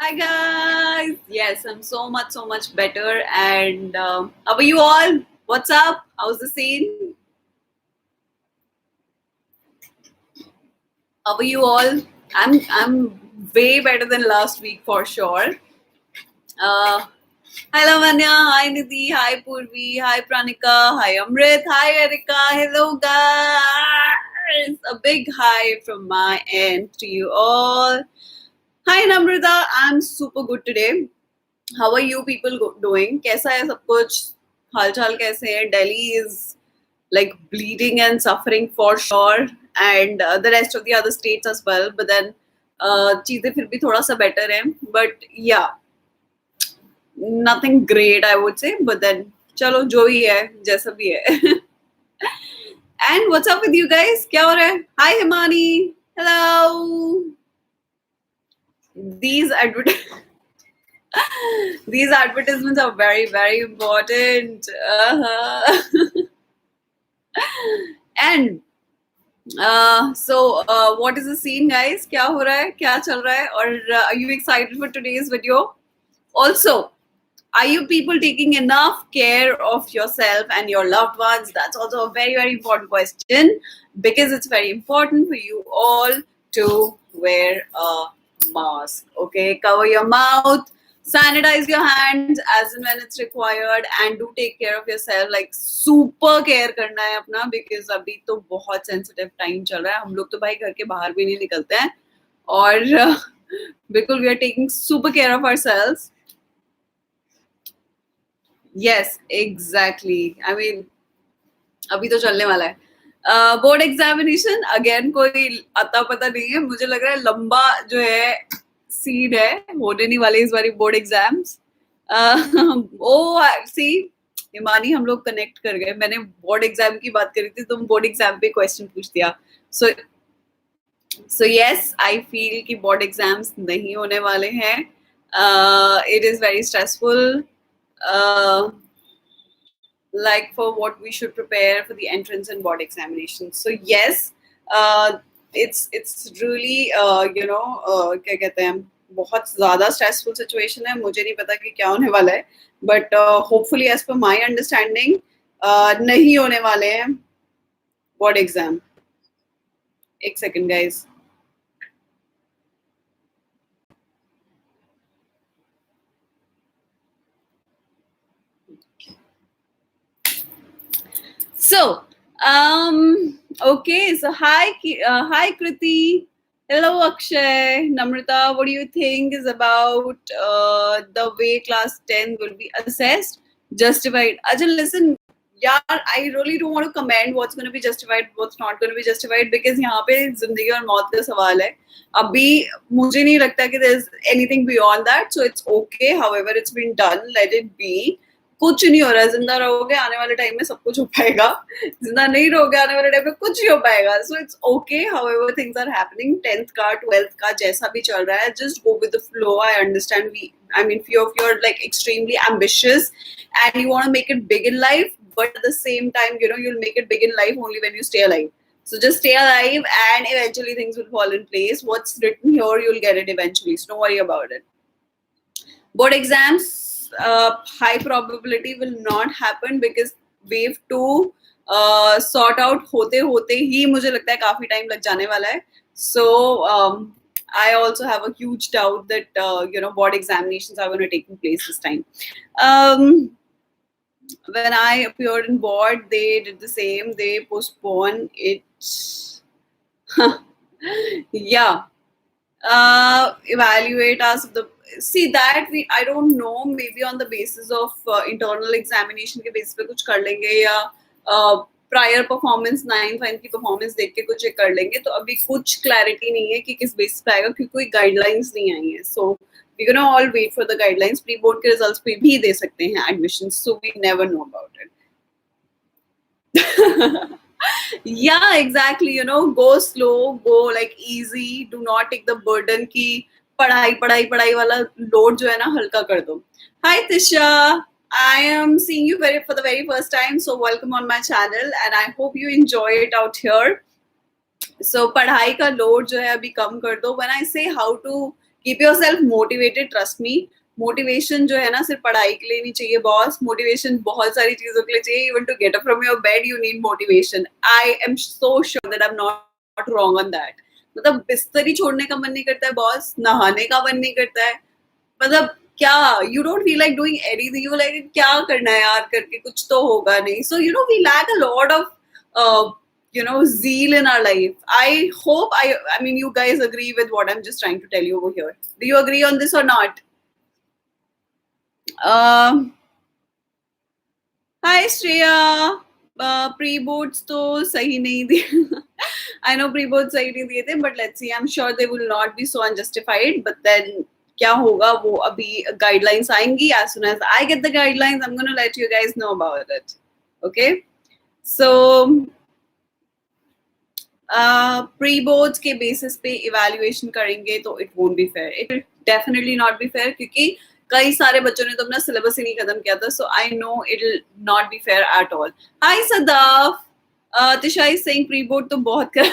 Hi guys. Yes, I'm so much better. And how are you all? What's up? How's the scene? How are you all? I'm way better than last week for sure. Uh, Hi Lavanya. Hi Nidhi. Hi Purvi. Hi Pranika. Hi Amrit. Hi Erika. Hello guys. A big hi from my end to you all. Hi Namrita. I'm super good today. How are you people doing? कैसा है सब कुछ? हालचाल कैसे है? Delhi is like bleeding and suffering for sure, and the rest of the other states as well. But then चीजें फिर भी थोड़ा सा better हैं. But yeah, nothing great I would say. But then चलो जो भी है, जैसा भी है. And what's up with you guys? क्या हो रहा है? Hi Himani. Hello. These advert these advertisements are very important. And what is the scene, guys? क्या हो रहा है? क्या चल रहा है? और are you excited for today's video? Also, are you people taking enough care of yourself and your loved ones? That's also a very important question, because it's very important for you all to wear a mask. Okay, cover your mouth, sanitize your hands as and when it's required, and do take care of yourself. Like super care करना है अपना, because अभी तो बहुत sensitive time चल रहा है. हम लोग तो भाई घर के बाहर भी नहीं निकलते हैं, और बिल्कुल we are taking super care of ourselves. Yes, exactly. I mean, अभी तो चलने वाला है. बोर्ड एग्जामिनेशन अगेन कोई अता पता नहीं है. मुझे लग रहा है लंबा जो है सीन है, होने नहीं वाले इस बारी बोर्ड एग्जाम्स. ओ सी हिमानी, हम लोग कनेक्ट कर गए. मैंने बोर्ड एग्जाम की बात करी थी, तुम बोर्ड एग्जाम पे क्वेश्चन पूछ दिया. सो यस, आई फील कि बोर्ड एग्जाम्स नहीं होने वाले हैं. It is very stressful. Like for what we should prepare for the entrance and board examinations. So yes, it's really क्या कहते हैं, बहुत ज़्यादा stressful situation है. मुझे नहीं पता कि क्या होने वाला है, but hopefully as per my understanding नहीं होने वाले हैं board exam. एक second guys. So, okay. So, hi, Kriti. Hello, Akshay. Namrita, what do you think is about the way class 10 will be assessed? Justified. Ajay, listen, yeah, I really don't want to comment what's going to be justified, what's not going to be justified, because यहाँ पे जिंदगी और मौत का सवाल है. अभी मुझे नहीं लगता कि there's anything beyond that, so it's okay. However, it's been done. Let it be. कुछ नहीं हो रहा है. जिंदा रहोगे आने वाले टाइम में सब कुछ हो पाएगा. जिंदा नहीं रहोगे आने वाले टाइम में कुछ नहीं हो पाएगा. So it's okay however things are happening. 10th का 12th का जैसा भी चल रहा है, just go with the flow. I understand. I mean, few of you are like extremely ambitious and you want to make it big in life, but at the same time, you'll make it big in life only when you stay alive. So just stay alive and eventually things will fall in place. What's written here, you'll get it eventually. So don't worry about it. Board exams, high probability will not happen, because wave 2 sort out होते ही मुझे लगता है काफी time लग जाने वाला है. So I also have a huge doubt that board examinations are going to take place this time. When I appeared in board, they did the same. They postponed it. Yeah. Evaluate us. See that I don't know, maybe on the basis of internal examination के basis पे कुछ कर लेंगे, या prior performance 9th 9th की performance देख के कुछ कर लेंगे. तो अभी कुछ clarity नहीं है कि किस basis पे आएगा, क्योंकि कोई guidelines नहीं आई है. So we're gonna all wait for the guidelines. Pre board के results पे भी दे सकते हैं admissions, so we never know about it. Yeah, exactly. Go slow, go like easy. Do not take the burden की पढ़ाई वाला load जो है ना हल्का कर दो. Hi Tisha, I am seeing you for the very first time, so welcome on my channel and I hope you enjoy it out here. So पढ़ाई का load जो है अभी कम कर दो. When I say how to Keep yourself motivated, trust me. Motivation जो है ना सिर्फ पढ़ाई के लिए नहीं चाहिए बॉस, मोटिवेशन बहुत सारी चीजों के लिए चाहिए. Even to get up from your bed you need motivation. I am so sure that I am not wrong on that. मतलब बिस्तर ही छोड़ने का मन नहीं करता है बॉस, नहाने का मन नहीं करता है. मतलब क्या, you don't feel like doing anything, you like क्या करना है यार, करके कुछ तो होगा नहीं. So you know we lack a lot of zeal in our life. I hope I mean you guys agree with what I'm just trying to tell you over here. Do you agree on this or not? Hi Shreya. Pre-boards तो सही नहीं दिए. I know pre-boards सही नहीं दिए थे, but let's see. I'm sure they will not be so unjustified. But then क्या होगा वो अभी guidelines आएंगी. As soon as I get the guidelines, I'm gonna let you guys know about it. Okay? So pre boards के basis पे evaluation करेंगे तो it won't be fair. It will definitely not be fair, क्योंकि कई सारे बच्चों ने तो अपना सिलेबस ही नहीं खत्म किया था. So I know it will not be fair at all. Hi Sadaf. Tisha is saying pre board तो बहुत कर.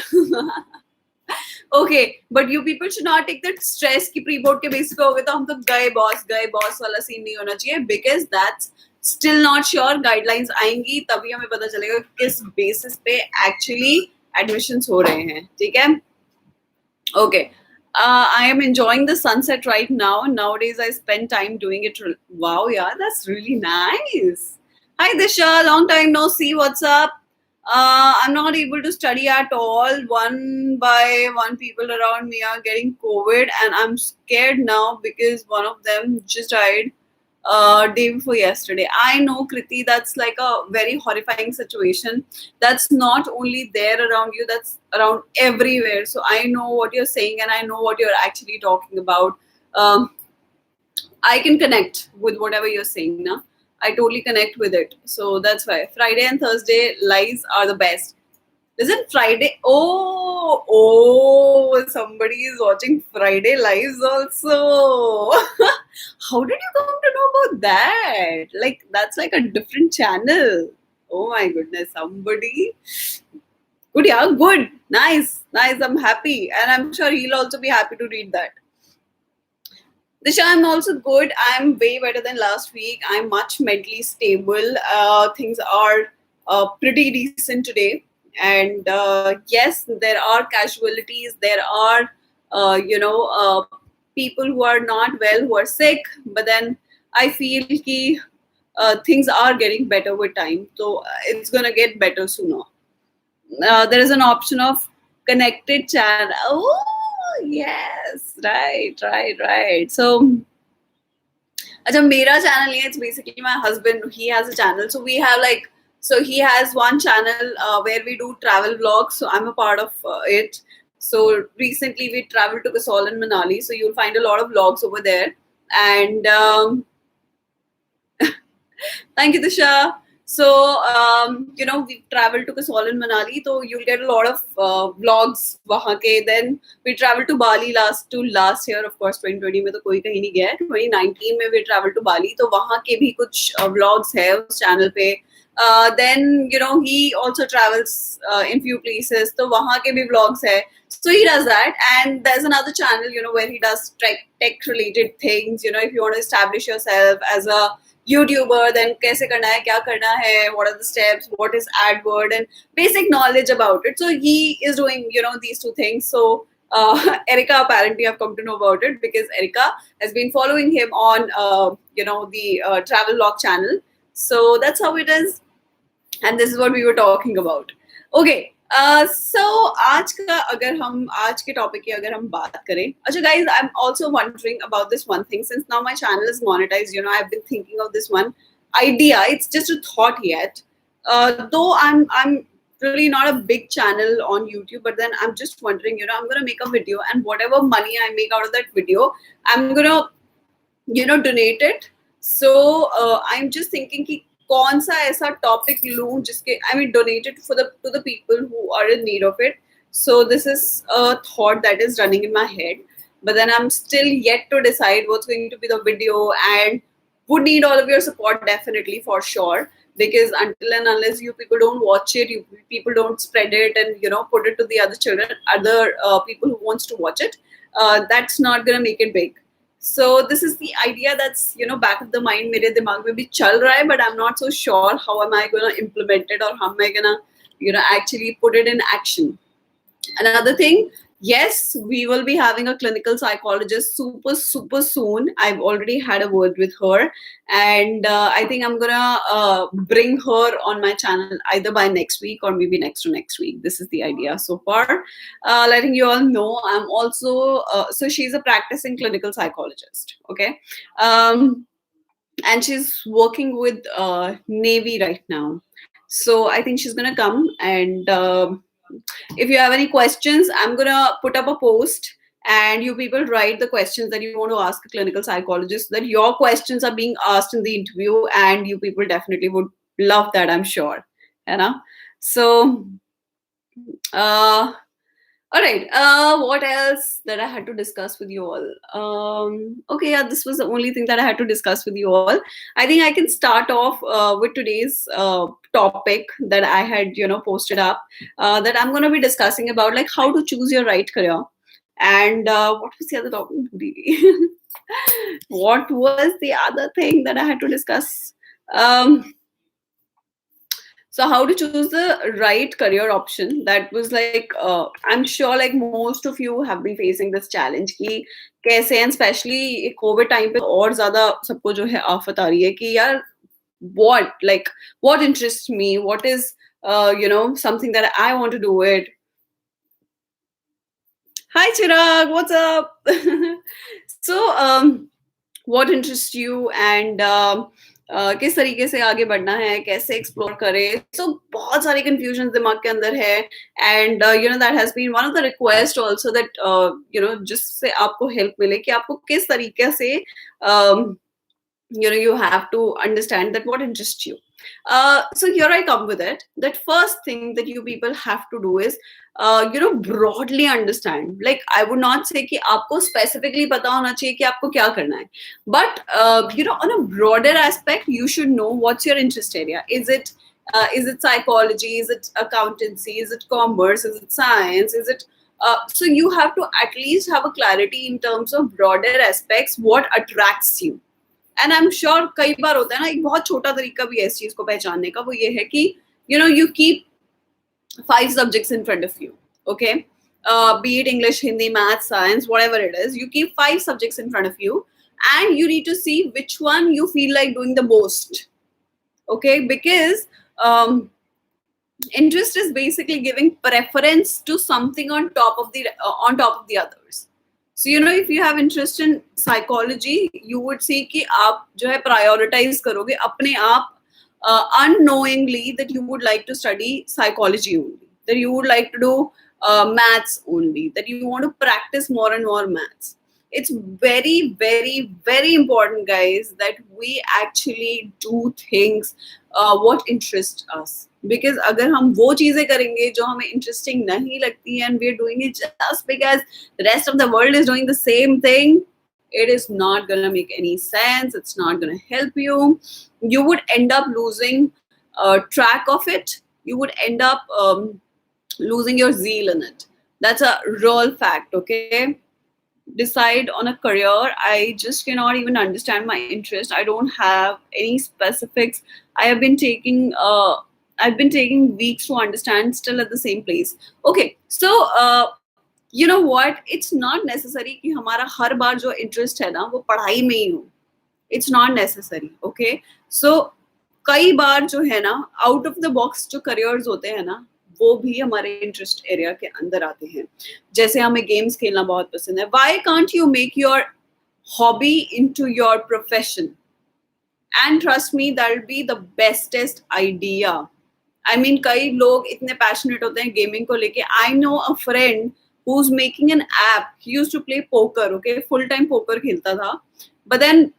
Okay, but you people should not take that stress कि प्री बोर्ड के बेसिस पे हो गए तो हम तो गए बॉस वाला सीन नहीं होना चाहिए, because that's still not sure. Guidelines आएंगी तभी हमें पता चलेगा किस बेसिस पे एक्चुअली एडमिशंस हो रहे हैं. ठीक है. Okay. I am enjoying the sunset right now. Nowadays, I spend time doing it. Wow, yeah, that's really nice. Hi, Disha. Long time no see. What's up? I'm not able to study at all. One by one, people around me are getting COVID, and I'm scared now because one of them just died day before yesterday. I know, Kriti, that's like a very horrifying situation. That's not only there around you, that's around everywhere. So I know what you're saying, and I know what you're actually talking about. I can connect with whatever you're saying now. I totally connect with it. So that's why Friday and Thursday lives are the best. Isn't Friday? Oh, somebody is watching Friday lives also. How did you come to know about that? Like, that's like a different channel. Oh my goodness, somebody. Good, yeah, good. Nice. I'm happy. And I'm sure he'll also be happy to read that. Disha, I'm also good. I'm way better than last week. I'm much mentally stable. Things are pretty decent today. And yes, there are casualties. There are, people who are not well, who are sick. But then I feel ki things are getting better with time. So it's going to get better sooner. There is an option of connected channel. Oh, yes. Right. So, अच्छा, मेरा channel नहीं है. It's basically my husband. He has a channel. So we have so he has one channel where we do travel vlogs. So I'm a part of it. So recently we traveled to Kasol and Manali. So you'll find a lot of vlogs over there. And thank you, Disha. So, we traveled to Kasol and Manali, so you'll get a lot of vlogs wahan ke. Then we traveled to Bali last year, of course, 2020 में तो कोई कहीं नहीं गया. 2019 में we traveled to Bali, तो वहाँ के भी कुछ vlogs है उस channel पे. Then, he also travels in few places, तो वहाँ के भी vlogs है. So he does that, and there's another channel, where he does tech related things. If you want to establish yourself as a YouTuber, then कैसे करना है, क्या करना है, what are the steps, what is AdWord, and basic knowledge about it. So he is doing, these two things. So Erica, apparently I've come to know about it because Erica has been following him on, the travel vlog channel. So that's how it is. And this is what we were talking about. Okay. So आज के topic की अगर हम बात करें, अच्छा guys, I'm also wondering about this one thing. Since now my channel is monetized, I've been thinking of this one idea. It's just a thought yet. Though I'm really not a big channel on YouTube, but then I'm just wondering, I'm gonna make a video, and whatever money I make out of that video, I'm gonna, donate it. So I'm just thinking कि कौन सा ऐसा topic लूं जिसके donate it to the people who are in need of it. So this is a thought that is running in my head, but then I'm still yet to decide what's going to be the video, and would need all of your support definitely, for sure. because until and unless you people don't watch it, you people don't spread it and put it to the other children, other people who wants to watch it, that's not gonna make it big. So this is the idea that's back of the mind, मेरे दिमाग में भी चल रहा है, but I'm not so sure how am I gonna implement it, or how am I gonna actually put it in action. Another thing, yes, we will be having a clinical psychologist super soon. I've already had a word with her, and I think I'm gonna bring her on my channel either by next week or maybe next to next week. This is the idea so far. Letting you all know, I'm also so she's a practicing clinical psychologist. Okay. And she's working with Navy right now. So I think she's gonna come, and if you have any questions, I'm gonna put up a post, and you people write the questions that you want to ask a clinical psychologist, so that your questions are being asked in the interview, and you people definitely would love that, I'm sure. So uh all right. What else that I had to discuss with you all? Okay, yeah, this was the only thing that I had to discuss with you all. I think I can start off with today's topic that I had, posted up. That I'm going to be discussing about, like, how to choose your right career. And what was the other topic? What was the other thing that I had to discuss? So how to choose the right career option? That was like, I'm sure like most of you have been facing this challenge कि कैसे, and especially COVID time पे और ज़्यादा सबको जो है आफत आ रही है कि यार what interests me, what is something that I want to do it. Hi Chirag, what's up? So what interests you, and किस तरीके से आगे बढ़ना है, कैसे एक्सप्लोर करें. So बहुत सारी confusions दिमाग के अंदर है, and that has been one of the request also, that जिससे आपको help मिले कि आपको किस तरीके से you have to understand that what interests you. So here I come with it. That first thing that you people have to do is broadly understand. Like, I would not say कि आपको specifically पता होना चाहिए कि आपको क्या करना है, but on a broader aspect, you should know what's your interest area. Is it psychology? Is it accountancy? Is it commerce? Is it science? Is it so you have to at least have a clarity in terms of broader aspects, what attracts you. And I am sure कई बार होता है ना, एक बहुत छोटा तरीका भी है इस चीज को पहचानने का, वो ये है कि you keep 5 subjects in front of you, okay, be it English, Hindi, math, science, whatever it is, you keep 5 subjects in front of you, and you need to see which one you feel like doing the most, okay, because interest is basically giving preference to something on top of the others. So if you have interest in psychology, you would see कि आप जो है prioritize करोगे अपने आप unknowingly that you would like to study psychology only, that you would like to do maths only, that you want to practice more and more maths. It's very, very, very important, guys, that we actually do things what interests us. Because अगर हम वो चीजें करेंगे जो हमें interesting नहीं लगती and we're doing it just because the rest of the world is doing the same thing, it is not gonna make any sense. It's not gonna help you. You would end up losing track of it. You would end up losing your zeal in it. That's a real fact, okay? Decide on a career. I just cannot even understand my interest. I don't have any specifics. I've been taking weeks to understand, still at the same place. Okay, so you know what? It's not necessary कि हमारा हर बार जो interest है ना वो पढ़ाई में ही हो. It's not necessary. Okay, so कई बार जो है ना out of the box जो careers होते हैं ना वो भी हमारे इंटरेस्ट एरिया के अंदर आते हैं. जैसे हमें गेम्स खेलना बहुत पसंद है. Why can't you make your hobby into your profession? And trust me, that'll be the bestest idea. I mean, कई लोग इतने passionate होते हैं गेमिंग को लेके. I know a friend who's making an app. He used to play poker, okay, full time poker खेलता था. But then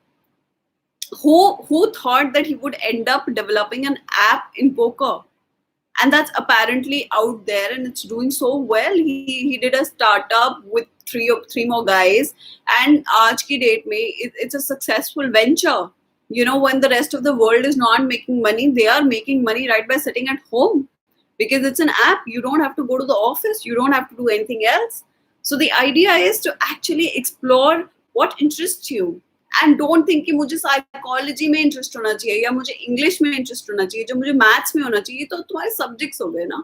who thought that he would end up developing an app in poker? And that's apparently out there and it's doing so well. He did a startup with three more guys, and आज की date में it's a successful venture. when the rest of the world is not making money, they are making money right by sitting at home, because it's an app. You don't have to go to the office, you don't have to do anything else. So the idea is to actually explore what interests you, and don't think कि मुझे psychology में interest होना चाहिए या मुझे English में interest होना चाहिए, जो मुझे मैथ्स में होना चाहिए, तो तुम्हारे सब्जेक्ट्स हो गए ना.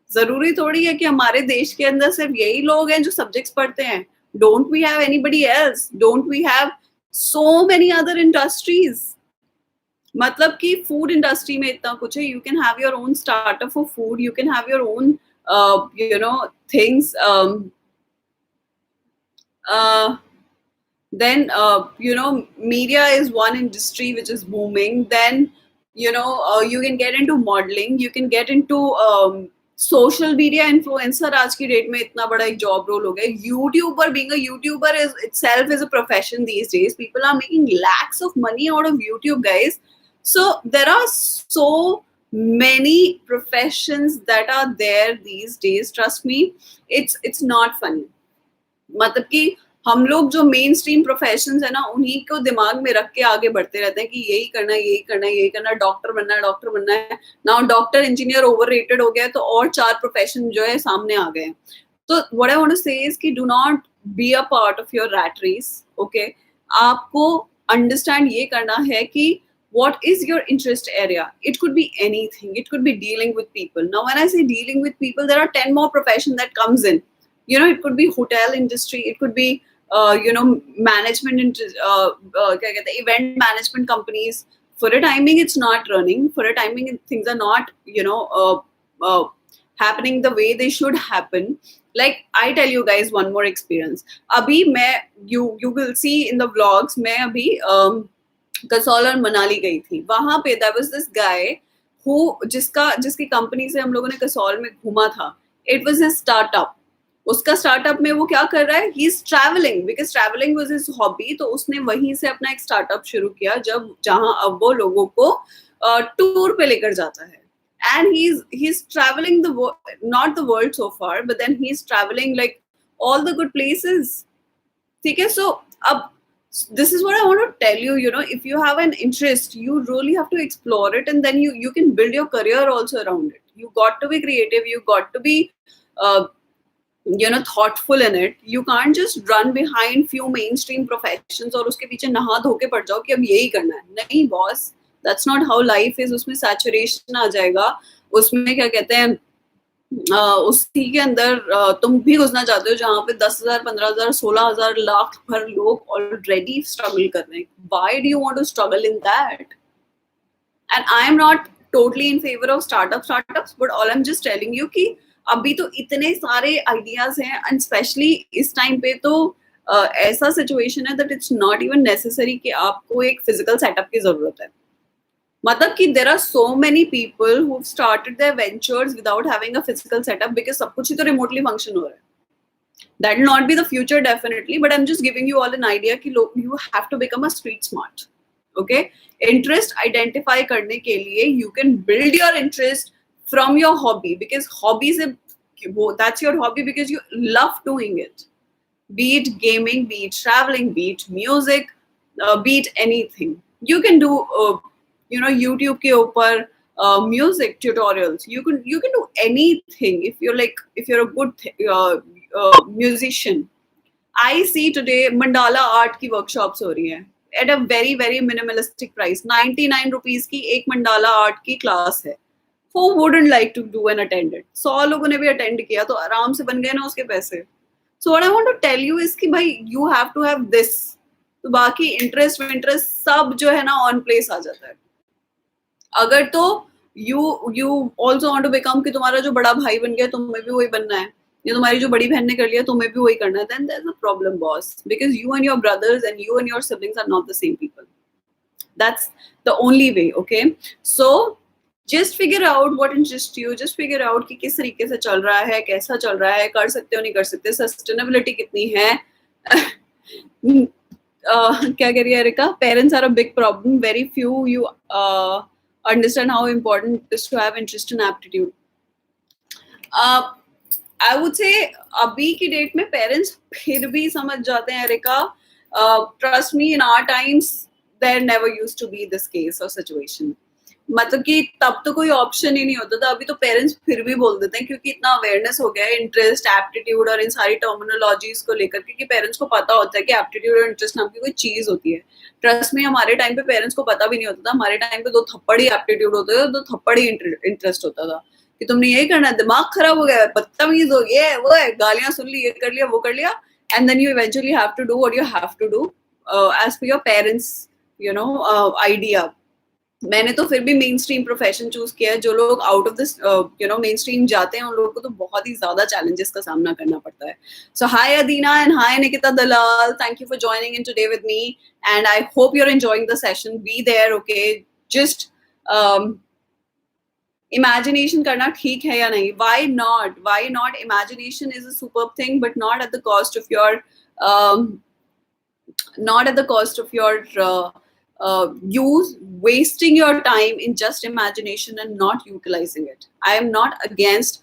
जरूरी थोड़ी है कि हमारे देश के अंदर सिर्फ यही लोग हैं जो सब्जेक्ट्स पढ़ते हैं. Don't we have anybody else? Don't we have so many other industries? मतलब कि फूड इंडस्ट्री में इतना कुछ है. You can have your own startup for food, you can have your own things. Then media is one industry which is booming. Then you can get into modeling, you can get into social media influencer. आज की date में इतना बड़ा एक job role हो गया. YouTuber, being a YouTuber is itself is a profession these days. People are making lakhs of money out of YouTube, guys. So there are so many professions that are there these days. Trust me, it's not funny. मतलब कि हम लोग जो main stream professions है ना, उन्हीं को दिमाग में रख के आगे बढ़ते रहते हैं कि यही करना है, यही करना है, यही करना है, डॉक्टर बनना है, डॉक्टर बनना है. नाउ डॉक्टर इंजीनियर ओवररेटेड हो गया है, तो और 4 प्रोफेशन जो है सामने आ गए हैं. तो what I want to say is कि do not be a part of your rat race. Okay, आपको अंडरस्टैंड ये करना है कि what is your interest area. It could be anything. It could be dealing with people. Now when I say dealing with people, there are 10 more professions that comes in. It could be hotel industry, it could be management, क्या कहते हैं, event management companies. For a timing it's not running, for a timing things are not happening the way they should happen. Like I tell you guys one more experience. अभी मैं you will see in the vlogs, मैं अभी कसौल और मनाली गई थी. वहां पे there was this guy who जिसकी कंपनी से हम लोगों ने कसौल में घूमा था. It was his startup. उसका स्टार्टअप में वो क्या कर रहा है, ही is travelling, because travelling was his hobby. तो उसने वहीं से अपना एक स्टार्टअप शुरू किया, जहां अब वो लोगों को टूर पे लेकर जाता है. And he is travelling not the world so far, but then he is travelling like all the good places. ठीक है. सो अब this is what I want to tell you. If you have an interest, you really have to explore it, and then you can build your career also around it. You got to be creative, you got to be thoughtful in it. You can't just run behind few mainstream professions और उसके पीछे नहा धो के पड़ जाओ कि अब यही करना है. नहीं boss, that's not how life is. उसमें saturation आ जाएगा, उसमें क्या कहते हैं, उसी के अंदर तुम भी घुसना चाहते हो जहाँ पे 10,000, 15,000, 16,000 लाख भर लोग ऑलरेडी स्ट्रगल कर रहे हैं. Why do you want to struggle in that? And I am not totally in favor of startups, but all I'm just telling you कि अभी तो इतने सारे आइडियाज हैं, एंड स्पेशली इस टाइम पे तो ऐसा सिचुएशन है that it's not even necessary कि आपको एक फिजिकल सेटअप की जरूरत है. मतलब कि there are so many people who started their ventures without having a physical setup, because सब कुछ ही तो रिमोटली फंक्शन हो रहा है. That will not be the future definitely, but I am just giving you all an idea कि you have to become a street smart. Okay, interest identify करने के लिए you can build your interest from your hobby, because hobbies, that's your hobby because you love doing it. Be it gaming, be it traveling, be it music, be it anything. You can do YouTube के ऊपर music tutorials. You can do anything if you're a good musician. I see today mandala art की workshops हो रही हैं at a very very minimalistic price. 99 rupees की एक mandala art की class है. Who wouldn't like to do and attend it? 100 लोगों ने भी अटेंड किया तो आराम से बन गए ना उसके पैसे. So what I want to tell you is कि भाई you have to have this. तो बाकी इंटरेस्ट सब जो है ना ऑन प्लेस आ जाता है. अगर तो you also want to become कि तुम्हारा जो बड़ा भाई बन गया तुम्हें भी वही बनना है, या तुम्हारी जो बड़ी बहन ने कर लिया तुम्हें भी वही करना है, then there's a problem, boss, because you and your brothers and you and your siblings are not the same people. That's the only way. Okay, so just figure out what interests you. Just figure out कि किस तरीके से चल रहा है, कैसा चल रहा है, कर सकते हो नहीं कर सकते, सस्टेनेबिलिटी कितनी है. क्या कह रही है areca? Parents are a big problem. Very few you understand how important it is to have interest and aptitude. I would say अभी की डेट में पेरेंट्स फिर भी समझ जाते हैं areca. Trust me, in our times there never used to be this case or situation. मतलब कि तब तो कोई ऑप्शन ही नहीं होता था. अभी तो पेरेंट्स फिर भी बोल देते हैं क्योंकि इतना अवेयरनेस हो गया है इंटरेस्ट, एप्टीट्यूड और इन सारी टर्मिनोलॉजीज को लेकर, क्योंकि पेरेंट्स को पता होता है कि एप्टीट्यूड और इंटरेस्ट नाम की कोई चीज होती है. ट्रस्ट में हमारे टाइम पे पेरेंट्स को पता भी नहीं होता था. हमारे टाइम पे 2 थप्पड़ ही एप्टीट्यूड होते थे, 2 थप्पड़ ही इंटरेस्ट होता था कि तुमने यही करना है, दिमाग खराब हो गया है, बदतमीज हो, ये वो है, गालियां सुन ली, ये कर लिया, वो कर लिया, and then you eventually have to do what you have to do as per your parents idea. मैंने तो फिर भी मेन स्ट्रीम प्रोफेशन चूज किया है. जो लोग out of this main stream जाते हैं उन लोगों को तो बहुत ही ज्यादा चैलेंजेस का सामना करना पड़ता है. So hi Adina and hi Nikita Dalal, thank you for joining in today with me and I hope you are enjoying the session. Be there, okay. Just imagination करना ठीक है या नहीं? Why not? Imagination is a superb thing, but not at the cost of your use wasting your time in just imagination and not utilizing it. I am not against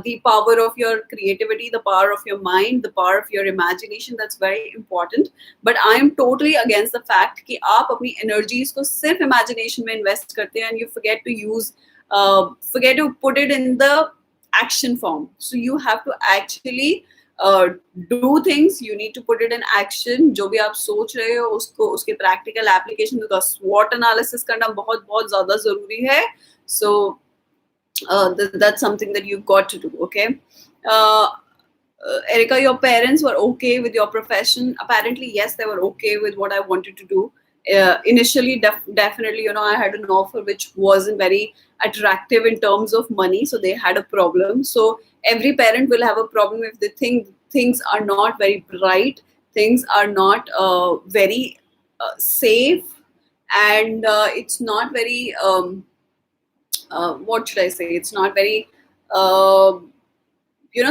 the power of your creativity, the power of your mind, the power of your imagination. That's very important. But I am totally against the fact कि आप अपनी energies को सिर्फ imagination में invest करते हैं and you forget to put it in the action form. So you have to actually do things. You need to put it in action. जो भी आप सोच रहे हो उसको उसके practical application, because SWOT analysis करना बहुत बहुत ज़्यादा ज़रूरी है. So that's something that you've got to do. Okay. Erica, your parents were okay with your profession? Apparently, yes, they were okay with what I wanted to do. Initially, definitely, I had an offer which wasn't very attractive in terms of money, so they had a problem. So every parent will have a problem if they think things are not very bright, things are not very safe, and it's not very what should I say? It's not very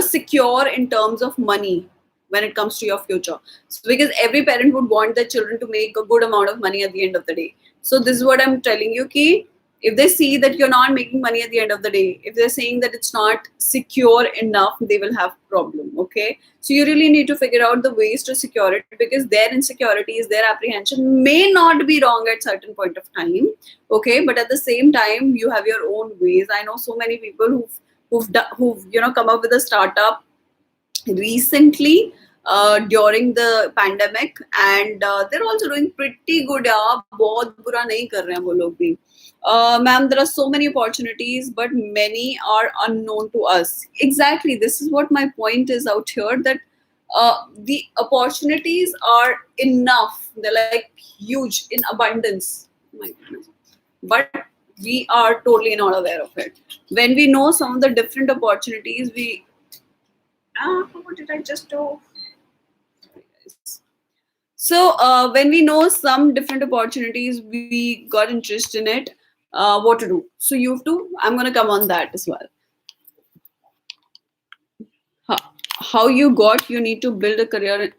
secure in terms of money when it comes to your future. So because every parent would want their children to make a good amount of money at the end of the day. So this is what I'm telling you, ki if they see that you're not making money at the end of the day, if they're saying that it's not secure enough, they will have problem. Okay, so you really need to figure out the ways to secure it, because their insecurities, their apprehension may not be wrong at certain point of time. Okay, but at the same time, you have your own ways. I know so many people who've come up with a startup recently during the pandemic, and they're also doing pretty good. बहुत बुरा नहीं कर रहे हैं वो लोग भी. Ma'am, there are so many opportunities, but many are unknown to us. Exactly, this is what my point is out here, that the opportunities are enough. They're like huge in abundance. My goodness. But we are totally not aware of it. When we know some of the different opportunities, what did I just do? So when we know some different opportunities, we got interest in it. What to do? So you have to, I'm going to come on that as well. How you got, you need to build a career.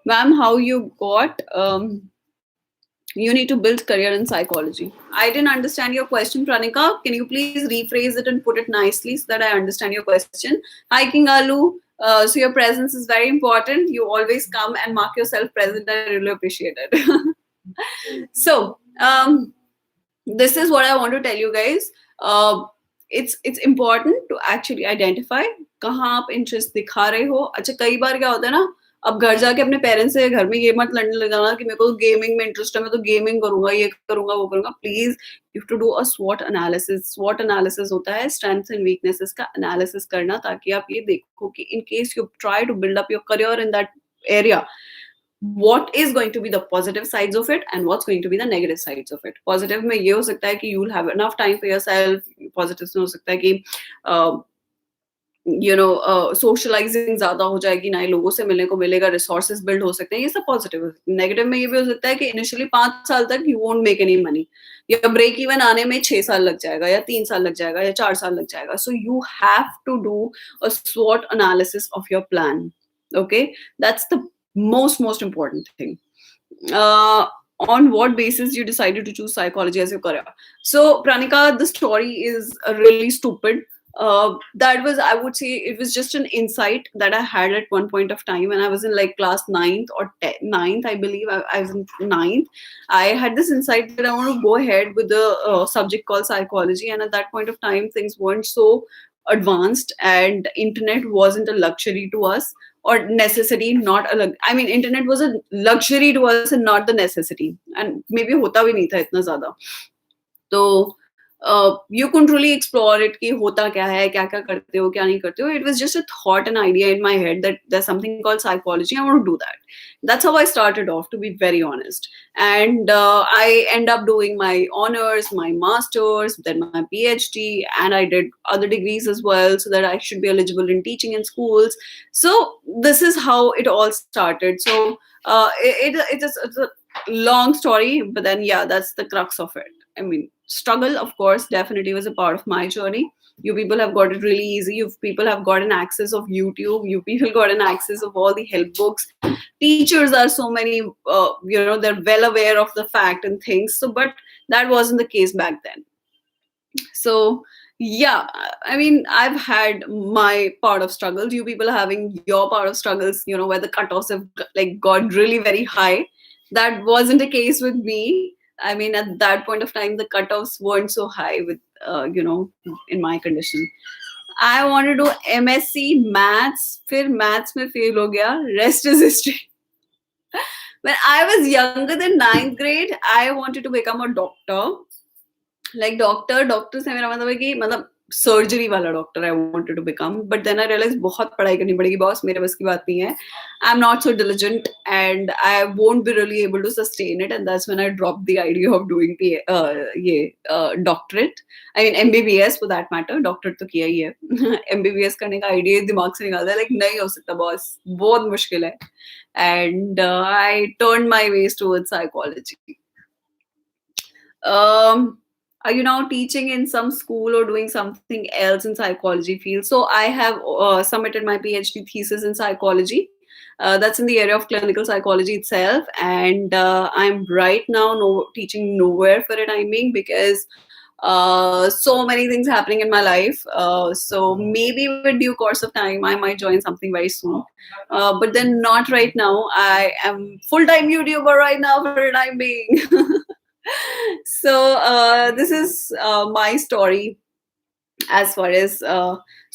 Ma'am, how you got, you need to build career in psychology. I didn't understand your question, Pranika. Can you please rephrase it and put it nicely so that I understand your question? Hi, King Alu. So your presence is very important. You always come and mark yourself present. I really appreciate it. So this is what I want to tell you guys. It's important to actually identify कहाँ आप interest दिखा रहे हो. अच्छा, कई बार क्या होता है ना, अब घर जाके अपने पेरेंट्स से घर में ये मत लड़ने लगाना कि मेरे को गेमिंग में इंटरेस्ट है, मैं तो गेमिंग करूंगा, ये करूंगा, वो करूंगा. Please you have to do a स्वॉट एनालिसिस. स्वॉट एनालिसिस होता है स्ट्रेंथ्स एंड वीकनेसेस का एनालिसिस करना, ताकि आप ये देखो कि in case you try to build up your career in that area, what is going to be the positive sides of it and what's going to be the negative sides of it. Positive में ये हो सकता है कि you'll have enough time for yourself. Positive में हो सकता है कि सोशलाइजिंग ज्यादा हो जाएगी, नए लोगों से मिलने को मिलेगा, रिसोर्सेज बिल्ड हो सकते हैं, ये सब पॉजिटिव है. नेगेटिव में ये भी हो सकता है कि इनिशियली 5 साल तक you won't make any money, या ब्रेक इवन आने में 6 साल लग जाएगा, या 3 साल लग जाएगा, या 4 साल लग जाएगा. So you have to do a स्वॉट analysis of your plan. Okay, that's the most important thing. On what basis you decided to choose psychology as your career? So Pranika, the story is really stupid. that was, I would say, it was just an insight that I had at one point of time when I was in like class ninth or ninth, I believe. I was in ninth. I had this insight that I want to go ahead with the subject called psychology, and at that point of time, things weren't so advanced, and internet wasn't a luxury to us or necessity, not a I mean, internet was a luxury to us and not the necessity, and maybe hota bhi nahi tha itna zyada. तो you couldn't really explore it कि होता क्या है, क्या-क्या करते हो, क्या नहीं करते हो. It was just a thought and idea in my head that there's something called psychology. I want to do that. That's how I started off, to be very honest. And I end up doing my honors, my masters, then my PhD, and I did other degrees as well, so that I should be eligible in teaching in schools. So this is how it all started. So it's a long story, but then yeah, that's the crux of it. I mean, struggle, of course, definitely was a part of my journey. You people have got it really easy. You people have got an access of YouTube. You people got an access of all the help books. Teachers are so many, they're well aware of the fact and things. So, but that wasn't the case back then. So yeah, I mean, I've had my part of struggles. You people are having your part of struggles, where the cutoffs have like got really very high. That wasn't the case with me. I mean, at that point of time, the cutoffs weren't so high with, in my condition. I wanted to do MSc maths, फिर maths में fail हो गया. Rest is history. When I was younger than ninth grade, I wanted to become a doctor. Like doctor से मेरा मतलब है कि मतलब सर्जरी वाला doctor I wanted to become, but then I realize बहुत पढ़ाई करनी पड़ेगी बॉस, मेरे बस की बात नहीं है. I am not so diligent and I won't be really able to sustain it, and that's when I drop the idea of doing ये doctorate, I mean MBBS for that matter. Doctorate तो किया ही है. MBBS करने का idea दिमाग से निकालता है, लाइक नहीं हो सकता बॉस, बहुत मुश्किल है. And I turn my ways towards psychology. Are you now teaching in some school or doing something else in psychology field? So I have submitted my PhD thesis in psychology. That's in the area of clinical psychology itself, and I'm right now teaching nowhere for the time being because so many things happening in my life. So maybe with due course of time, I might join something very soon. But then not right now. I am full-time YouTuber right now for the time being. So this is my story as far as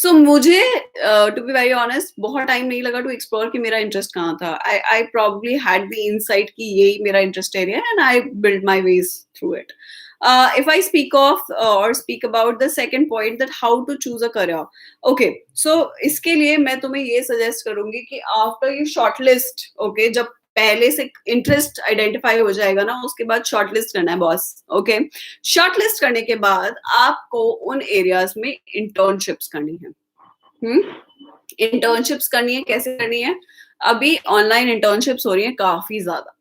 so मुझे to be very honest बहुत time नहीं लगा to explore कि मेरा interest कहाँ था. I probably had the insight कि यही मेरा interest area है, and I built my ways through it. If I speak of or speak about the second point, that how to choose a career. Okay, so इसके लिए मैं तुम्हें ये suggest करूँगी कि after you shortlist, okay, जब पहले से इंटरेस्ट आइडेंटिफाई हो जाएगा ना, उसके बाद शॉर्टलिस्ट करना है बॉस. ओके, शॉर्टलिस्ट करने के बाद आपको उन एरियाज में इंटर्नशिप्स करनी है. इंटर्नशिप्स करनी है, कैसे करनी है? अभी ऑनलाइन इंटर्नशिप्स हो रही है काफी ज्यादा.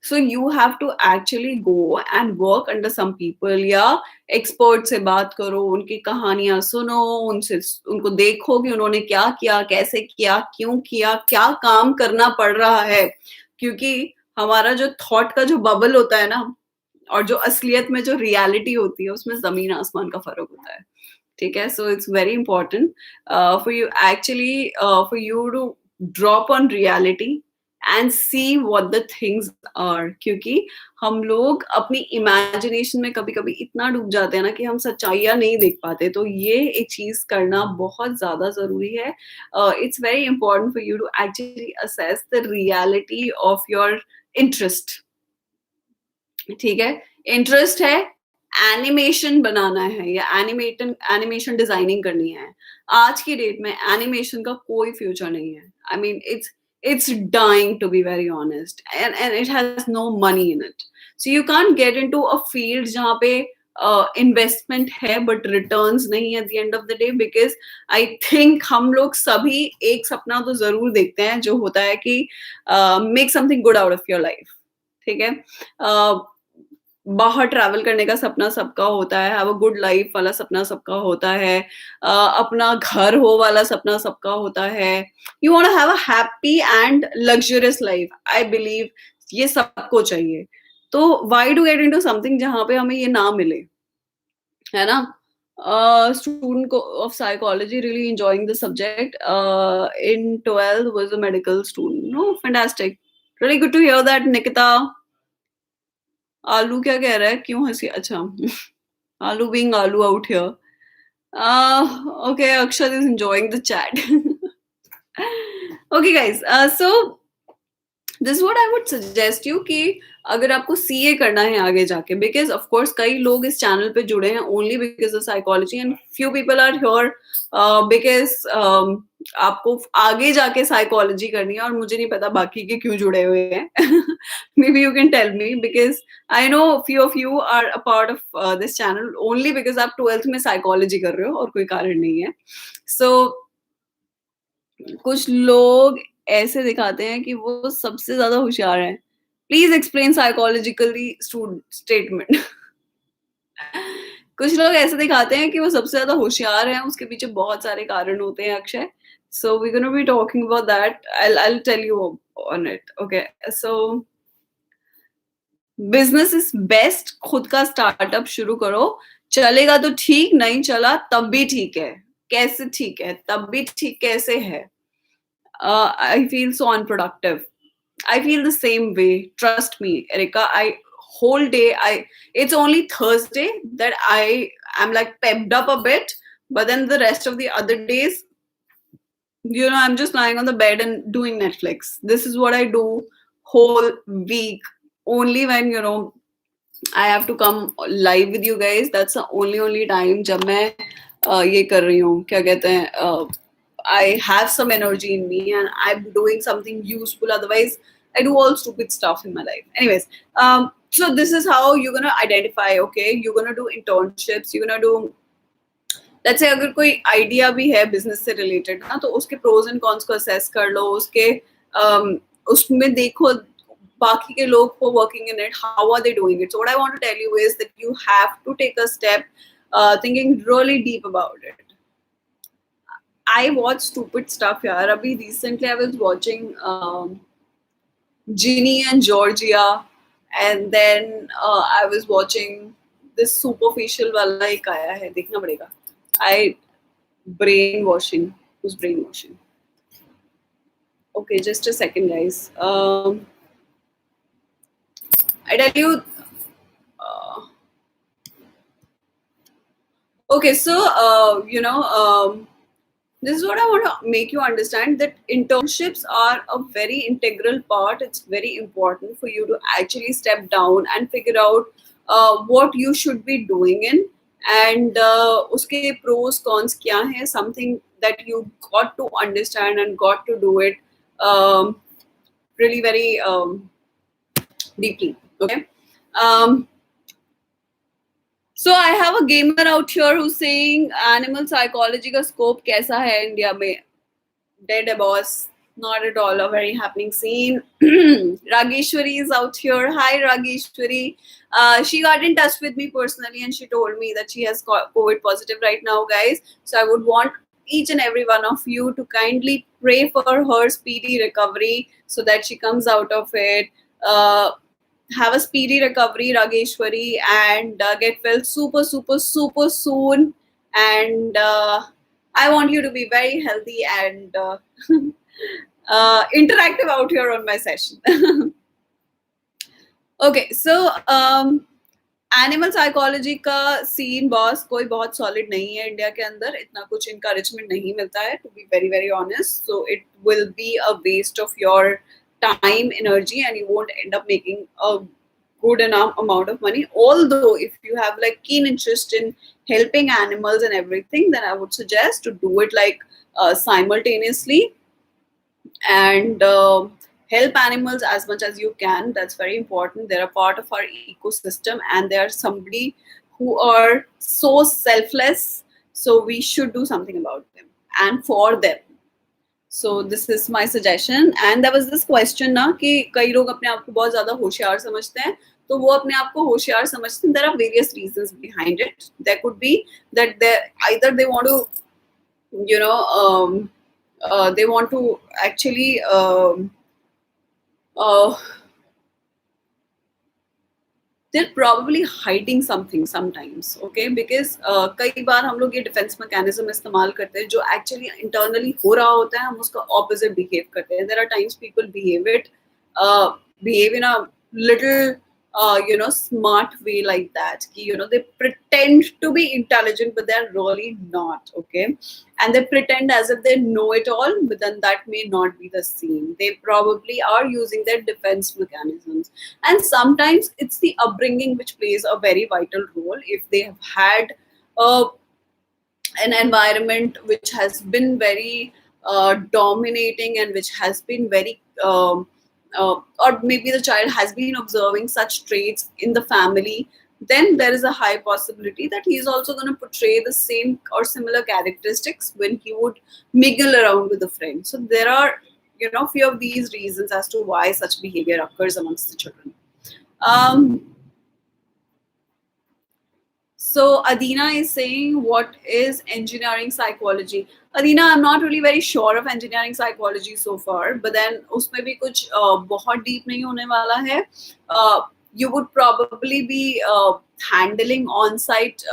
So you have to actually go and work under some people, या एक्सपर्ट से बात करो, उनकी कहानियां सुनो, उनको देखो कि उन्होंने क्या किया, कैसे किया, क्यों किया, क्या काम करना पड़ रहा है. क्योंकि हमारा जो थॉट का जो बबल होता है ना, और जो असलियत में जो रियलिटी होती है, उसमें जमीन आसमान का फर्क होता है. ठीक है. So it's very important for you actually for you to drop on reality and see what the things are. क्योंकि हम लोग अपनी इमेजिनेशन में कभी कभी इतना डूब जाते हैं ना कि हम सच्चाइयाँ नहीं देख पाते. तो ये एक चीज करना बहुत ज्यादा जरूरी है. It's very important for you to actually assess the reality of your interest. ठीक है, इंटरेस्ट है एनिमेशन बनाना है या एनिमेशन डिजाइनिंग करनी है. आज की डेट में एनिमेशन का कोई फ्यूचर नहीं है. I mean it's dying, to be very honest, and it has no money in it. So you can't get into a field जहाँ पे इन्वेस्टमेंट है बट रिटर्न्स नहीं है at the end of the day, because I think हम लोग सभी एक सपना तो जरूर देखते हैं जो होता है कि make something good out of your life. ठीक है, बाहर ट्रैवल करने का सपना सबका होता है, हैव अ गुड लाइफ वाला सपना सबका होता है, अपना घर हो वाला सपना सबका होता है. You want to have a happy and luxurious life. I believe ये सबको चाहिए. तो why do get into something जहां पे हमें ये ना मिले, है ना? student of psychology, really enjoying the subject. In 12th was a medical student. No, fantastic. Really good to hear that, Nikita. आलू क्या कह रहा है? क्यों हंसी? अच्छा, आलू being आलू out here. Okay, Akshat is enjoying the chat. Okay, guys. So this what I would suggest you कि अगर आपको सीए करना है आगे जाके, बिकॉज ऑफ कोर्स कई लोग इस चैनल पे जुड़े हैं only because of psychology and few people are here because आपको आगे जाके साइकोलॉजी करनी है, और मुझे नहीं पता बाकी के क्यों जुड़े हुए हैं. Maybe you can tell me, because I know few of you are a part of this channel only because आप 12th में साइकोलॉजी कर रहे हो और कोई कारण नहीं है. सो कुछ लोग ऐसे दिखाते हैं कि वो सबसे ज्यादा होशियार हैं. Please explain psychologically statement. कुछ लोग ऐसे दिखाते हैं कि वो सबसे ज्यादा होशियार हैं, उसके पीछे बहुत सारे कारण होते हैं, Akshay. So we gonna be talking about that. I tell you on it. Okay, so business is best. खुद का स्टार्टअप शुरू करो. चलेगा तो ठीक, नहीं चला तब भी ठीक है. कैसे ठीक है? तब भी ठीक कैसे है? I feel so unproductive. I feel the same way. Trust me, Erika. Whole day it's only Thursday that I'm like pepped up a bit, but then the rest of the other days, I'm just lying on the bed and doing Netflix. This is what I do whole week. Only when I have to come live with you guys. That's the only time जब मैं ये कर रही हूँ, क्या कहते हैं, I have some energy in me and I'm doing something useful. Otherwise, I do all stupid stuff in my life. Anyways, so this is how you're gonna identify. Okay, you're gonna do internships. You're gonna do, let's say अगर कोई idea भी है business से related ना, तो उसके pros and cons को assess कर लो. उसमें देखो बाकी के लोग को working in it, how are they doing it. So what I want to tell you is that you have to take a step, thinking really deep about it. I watch stupid stuff, yaar. Abhi recently I was watching Ginny and Georgia, and then I was watching this superficial wala ek aaya hai, dekhna padega. Brainwashing. Who's brainwashing? Okay, just a second, guys. I tell you. Okay, so this is what I want to make you understand, that internships are a very integral part. It's very important for you to actually step down and figure out what you should be doing in, and uske pros cons kya hai, something that you got to understand and got to do it really very deeply. Okay. So I have a gamer out here who's saying animal psychology का scope कैसा है India में? Dead boss, not at all a very happening scene. Rageshwari is out here. Hi Rageshwari. She got in touch with me personally and she told me that she has COVID positive right now, guys. So I would want each and every one of you to kindly pray for her speedy recovery so that she comes out of it. Have a speedy recovery, Rageshwari, and get well super, super, super soon. And I want you to be very healthy and interactive out here on my session. Okay, so animal psychology का scene boss कोई बहुत solid नहीं है India के अंदर. इतना कुछ encouragement नहीं मिलता है, to be very very honest. So it will be a waste of your time, energy, and you won't end up making a good enough amount of money. Although if you have like keen interest in helping animals and everything, then I would suggest to do it like simultaneously and help animals as much as you can. That's very important. They're a part of our ecosystem and they are somebody who are so selfless, so we should do something about them and for them. So this is my suggestion. And there was this question ना कि कई लोग अपने आप को बहुत ज़्यादा होशियार समझते हैं, तो वो अपने आप को होशियार समझते हैं. There are various reasons behind it. There could be that they want to, they want to actually uh, they're probably hiding something sometimes, okay, because कई बार हम लोग ये डिफेंस मैकेनिज्म इस्तेमाल करते हैं जो एक्चुअली इंटरनली हो रहा होता है, हम उसका ऑपोजिट बिहेव करते हैं. There are times people behave in a little smart way like that कि they pretend to be intelligent but they're really not, okay, and they pretend as if they know it all, but then that may not be the same. They probably are using their defense mechanisms, and sometimes it's the upbringing which plays a very vital role. If they have had uh, an environment which has been very dominating and which has been very or maybe the child has been observing such traits in the family, then there is a high possibility that he is also going to portray the same or similar characteristics when he would mingle around with a friend. So there are few of these reasons as to why such behavior occurs amongst the children. So Adina is saying, what is engineering psychology? Adina, I'm not really very sure of engineering psychology so far, but then उसमें भी कुछ बहुत deep नहीं होने वाला है. You would probably be handling on-site,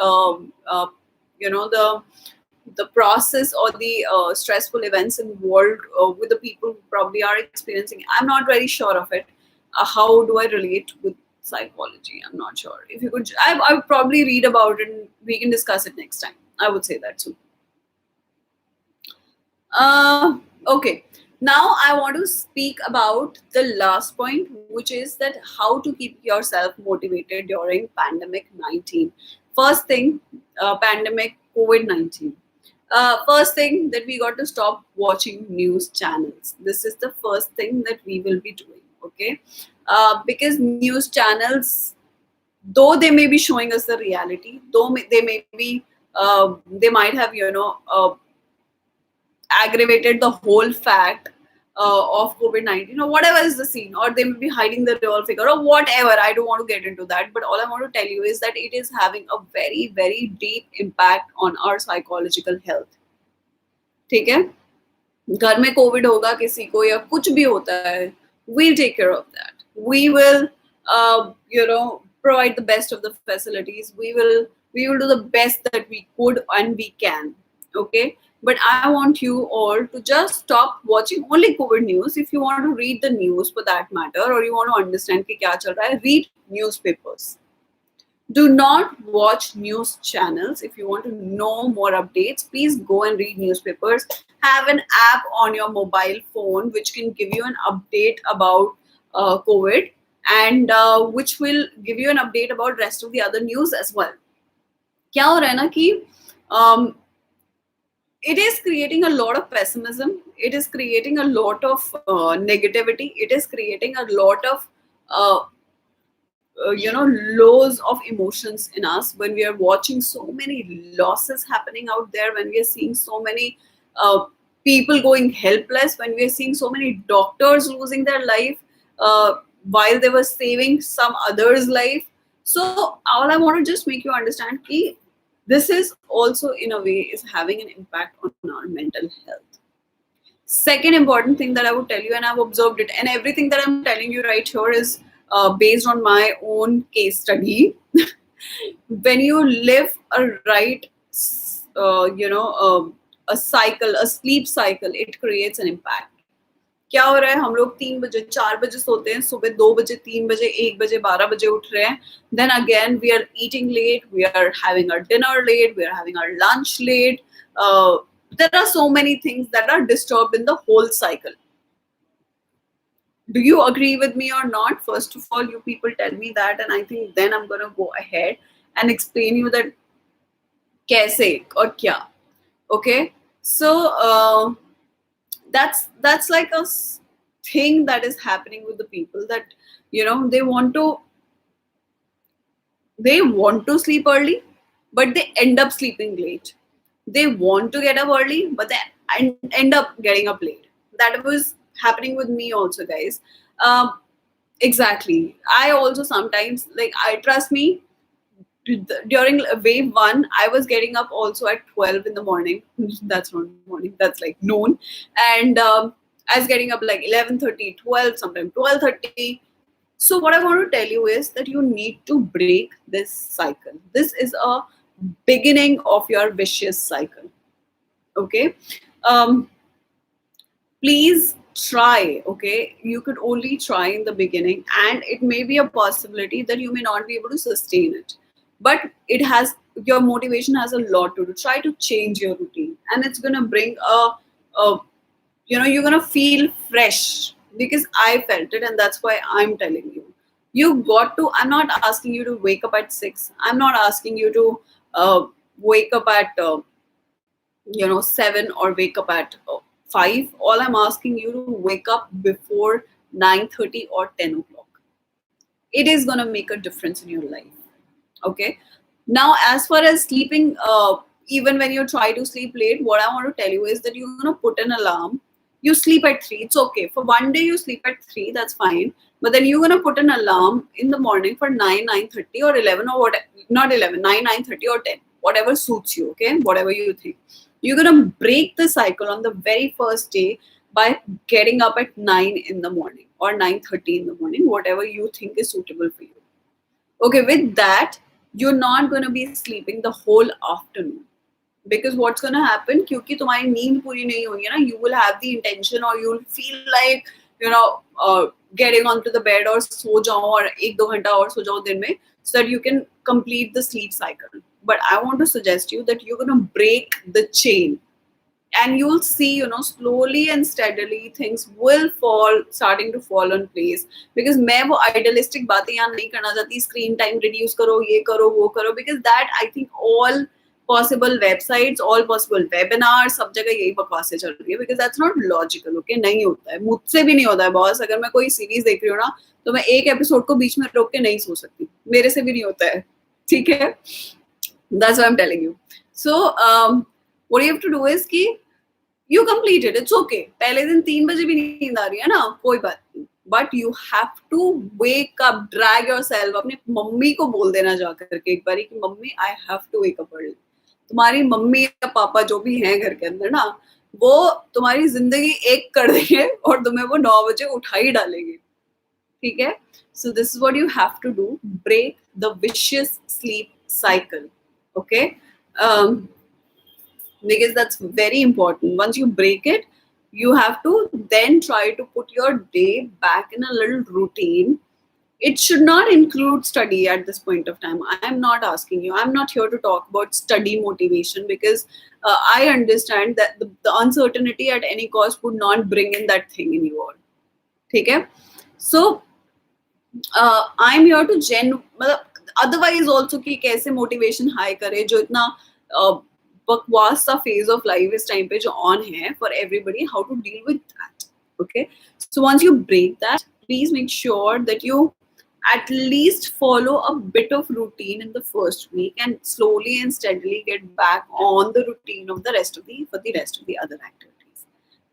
the process or the stressful events involved with the people who probably are experiencing. I'm not very sure of it. How do I relate with psychology? I'm not sure. If you could, I would probably read about it and we can discuss it next time. I would say that too. Okay. Now I want to speak about the last point, which is that how to keep yourself motivated during pandemic 19. First thing, pandemic COVID-19. First thing that we got to stop watching news channels. This is the first thing that we will be doing. Okay, because news channels, though they may be showing us the reality, though they may be, they might have aggravated the whole fact of COVID-19 or whatever is the scene, or they may be hiding the real figure or whatever. I don't want to get into that, but all I want to tell you is that it is having a very, very deep impact on our psychological health. ठीक है, घर में Covid होगा किसी को या कुछ भी होता है, we'll take care of that. We will, provide the best of the facilities. We will do the best that we could and we can. Okay, but I want you all to just stop watching only COVID news. If you want to read the news for that matter, or you want to understand कि क्या चल रहा है, read newspapers. Do not watch news channels. If you want to know more updates, please go and read newspapers. Have an app on your mobile phone which can give you an update about COVID, and which will give you an update about rest of the other news as well. क्या हो रहा है ना कि it is creating a lot of pessimism. It is creating a lot of negativity. It is creating a lot of lows of emotions in us when we are watching so many losses happening out there, when we are seeing so many people going helpless, when we are seeing so many doctors losing their life while they were saving some other's life. So all I want to just make you understand that this is also in a way is having an impact on our mental health. Second important thing that I would tell you, and I've observed it, and everything that I'm telling you right here is based on my own case study. When you live a a cycle, a sleep cycle, it creates an impact. क्या हो रहा है, हम लोग 3 बजे 4 बजे सोते हैं, सुबह 2 बजे 3 बजे 1 बजे 12 बजे उठ रहे हैं, then again we are eating late, we are having our dinner late, we are having our lunch late. There are so many things that are disturbed in the whole cycle. Do you agree with me or not? First of all, you people tell me that, and I think then I'm going to go ahead and explain you that kaise or kya. Okay, so that's like a thing that is happening with the people, that they want to sleep early, but they end up sleeping late. They want to get up early, but they end up getting up late. That was happening with me also, guys. Exactly. I also sometimes, trust me, during wave 1, I was getting up also at 12 in the morning. That's not morning, that's like noon. And I was getting up like 11:30, 12, sometimes 12:30. So what I want to tell you is that you need to break this cycle. This is a beginning of your vicious cycle. Okay. um, please try. Okay, you could only try in the beginning, and it may be a possibility that you may not be able to sustain it, but it has, your motivation has a lot to do. Try to change your routine, and it's going to bring a, you're going to feel fresh, because I felt it, and that's why I'm telling you. You got to, I'm not asking you to wake up at 6, I'm not asking you to wake up at 7, or wake up at 5. All I'm asking you to wake up before 9:30 or 10 o'clock. It is going to make a difference in your life. Okay. Now, as far as sleeping, even when you try to sleep late, what I want to tell you is that you're going to put an alarm. You sleep at 3, it's okay. For one day you sleep at 3, that's fine. But then you're going to put an alarm in the morning for 9, 9:30 or 11, or what, not 11, 9, 9:30 or 10, whatever suits you. Okay, whatever you think. You're going to break the cycle on the very first day by getting up at 9 in the morning or 9:30 in the morning, whatever you think is suitable for you. Okay, with that, you're not going to be sleeping the whole afternoon, because what's going to happen, क्योंकि तुम्हारी नींद पूरी नहीं होगी ना, you will have the intention, or you will feel like, you know getting onto the bed और सो जाओ और 1-2 घंटा और सो जाओ दिन में, so that you can complete the sleep cycle. But I want to suggest you that you're going to break the chain, and you'll see, slowly and steadily things will fall, starting to fall on place. Because मैं वो idealistic बातें यहाँ नहीं करना चाहती, screen time reduce करो, ये करो, वो करो, because that I think all possible websites, all possible webinars, सब जगह यही बकवासें चल रही है, because that's not logical. Okay, नहीं होता है, मुझसे भी नहीं होता है बॉस. अगर मैं कोई सीरीज देख रही हूँ ना, तो मैं एक एपिसोड को बीच में रोक के नहीं सो सकती, मेरे से भी नहीं होता है. ठीक है, that's what I'm telling you. So what you have to do is कि you complete it, it's okay. पहले दिन 3 बजे भी नींद आ रही है ना, कोई बात नहीं, but you have to wake up, drag yourself. अपने मम्मी को बोल देना जाकर के एक बारी कि mummy I have to wake up early. तुम्हारी मम्मी या पापा जो भी हैं घर के अंदर ना, वो तुम्हारी जिंदगी एक कर देंगे और तुम्हें वो 9 बजे उठा ही डालेंगे. ठीक है. So this is what you have to do. Break the vicious sleep cycle. Okay. Because that's very important. Once you break it, you have to then try to put your day back in a little routine. It should not include study at this point of time. I am not asking you, I'm not here to talk about study motivation, because I understand that the uncertainty at any cost would not bring in that thing in you all. Okay. So I'm here to otherwise also कि कैसे motivation high करे, जो इतना बकवास सा phase of life इस time पे जो on है for everybody, how to deal with that. Okay, so once you break that, please make sure that you at least follow a bit of routine in the first week, and slowly and steadily get back on the routine of the rest of the other activities.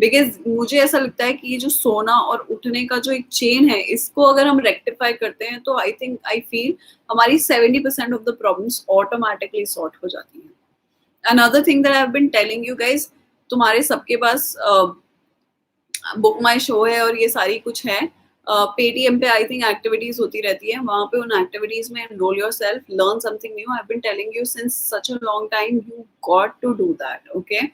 Because मुझे ऐसा लगता है कि ये जो सोना और उठने का जो एक चेन है, इसको अगर हम रेक्टिफाई करते हैं, तो आई फील हमारी 70% of the problems automatically sort हो जाती हैं. Another thing that I have been telling you guys, तुम्हारे सबके पास बुक माई शो है और ये सारी कुछ है. पेटीएम पे आई थिंक एक्टिविटीज होती रहती है, वहां पे उन एक्टिविटीज में enrol yourself, learn something new. I have been telling you since such a long time, you got to do that. Okay,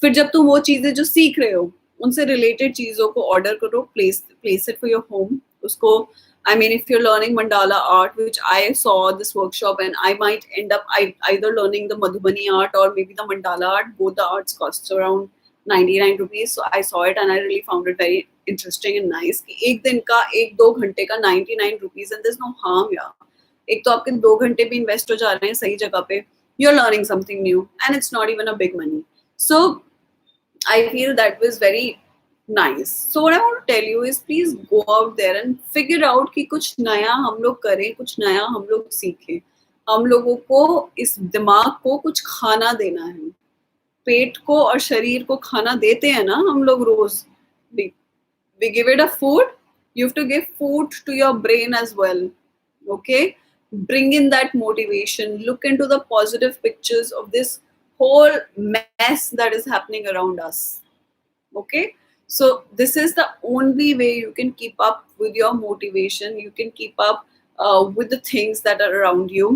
फिर जब तुम वो चीजें जो सीख रहे हो, उनसे रिलेटेड चीजों को ऑर्डर करो, place it for your home. उसको, I mean, if you're learning mandala art, which I saw this workshop, and I might end up either learning the Madhubani art or maybe the mandala art. Both the arts costs around 99 rupees. So I saw it and I really found it very interesting and nice. कि एक दिन का 1-2 घंटे का 99 rupees, and there's no harm यार. एक तो आपके 2 घंटे भी इन्वेस्ट हो जा रहे हैं सही जगह पे. You're learning something new and it's not even a big money. So I feel that was very nice. So what I want to tell you is, please go out there and figure out कि कुछ नया हम लोग करें, कुछ नया हम लोग सीखें. हम लोगों को इस दिमाग को कुछ खाना देना है. पेट को और शरीर को खाना देते हैं ना हम लोग रोज. We give it a food. You have to give food to your brain as well. Okay, bring in that motivation. Look into the positive pictures of this whole mess that is happening around us. Okay, So this is the only way you can keep up with your motivation. You can keep up with the things that are around you,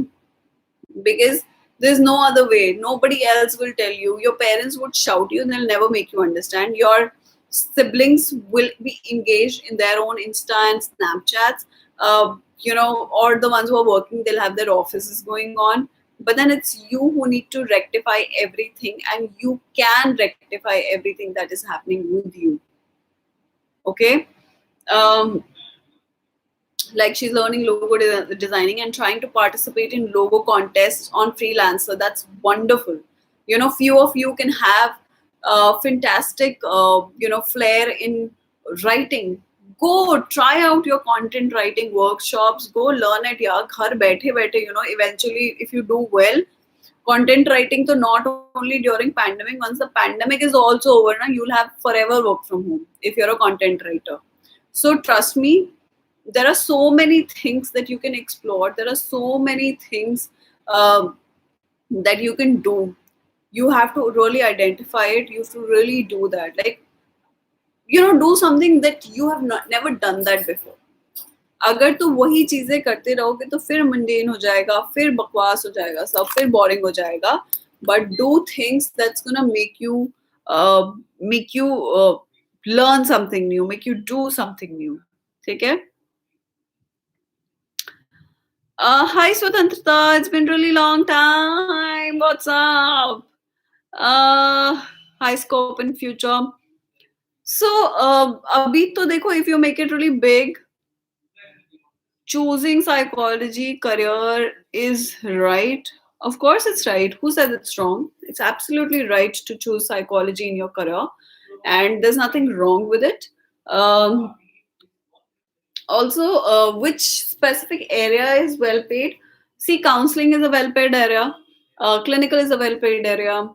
because there's no other way. Nobody else will tell you. Your parents would shout you and they'll never make you understand. Your siblings will be engaged in their own Insta and Snapchats, or the ones who are working, they'll have their offices going on. But then it's you who need to rectify everything, and you can rectify everything that is happening with you. Okay. um, like she's learning logo designing and trying to participate in logo contests on freelancer. That's wonderful. Few of you can have fantastic flair in writing. Go try out your content writing workshops. Go learn it. Yeah, ghar baithe baithe, eventually if you do well, content writing, so not only during pandemic, once the pandemic is also over, na, you'll have forever work from home if you're a content writer. So trust me, there are so many things that you can explore. There are so many things that you can do. You have to really identify it. You have to really do that. Like, do something that you have never done that before. अगर तो वही चीजें करते रहोगे तो फिर mundane हो जाएगा, फिर बकवास हो जाएगा, सब फिर बोरिंग हो जाएगा. But do things that's gonna make you learn something new, make you do something new. ठीक है. Hi Swatantrata, it's been really long time. What's up? Uh, High scope in future. So, अभी तो देखो, if you make it really big, choosing psychology career is right. Of course, it's right. Who said it's wrong? It's absolutely right to choose psychology in your career, and there's nothing wrong with it. Um, Also, which specific area is well paid? See, counseling is a well paid area, clinical is a well paid area.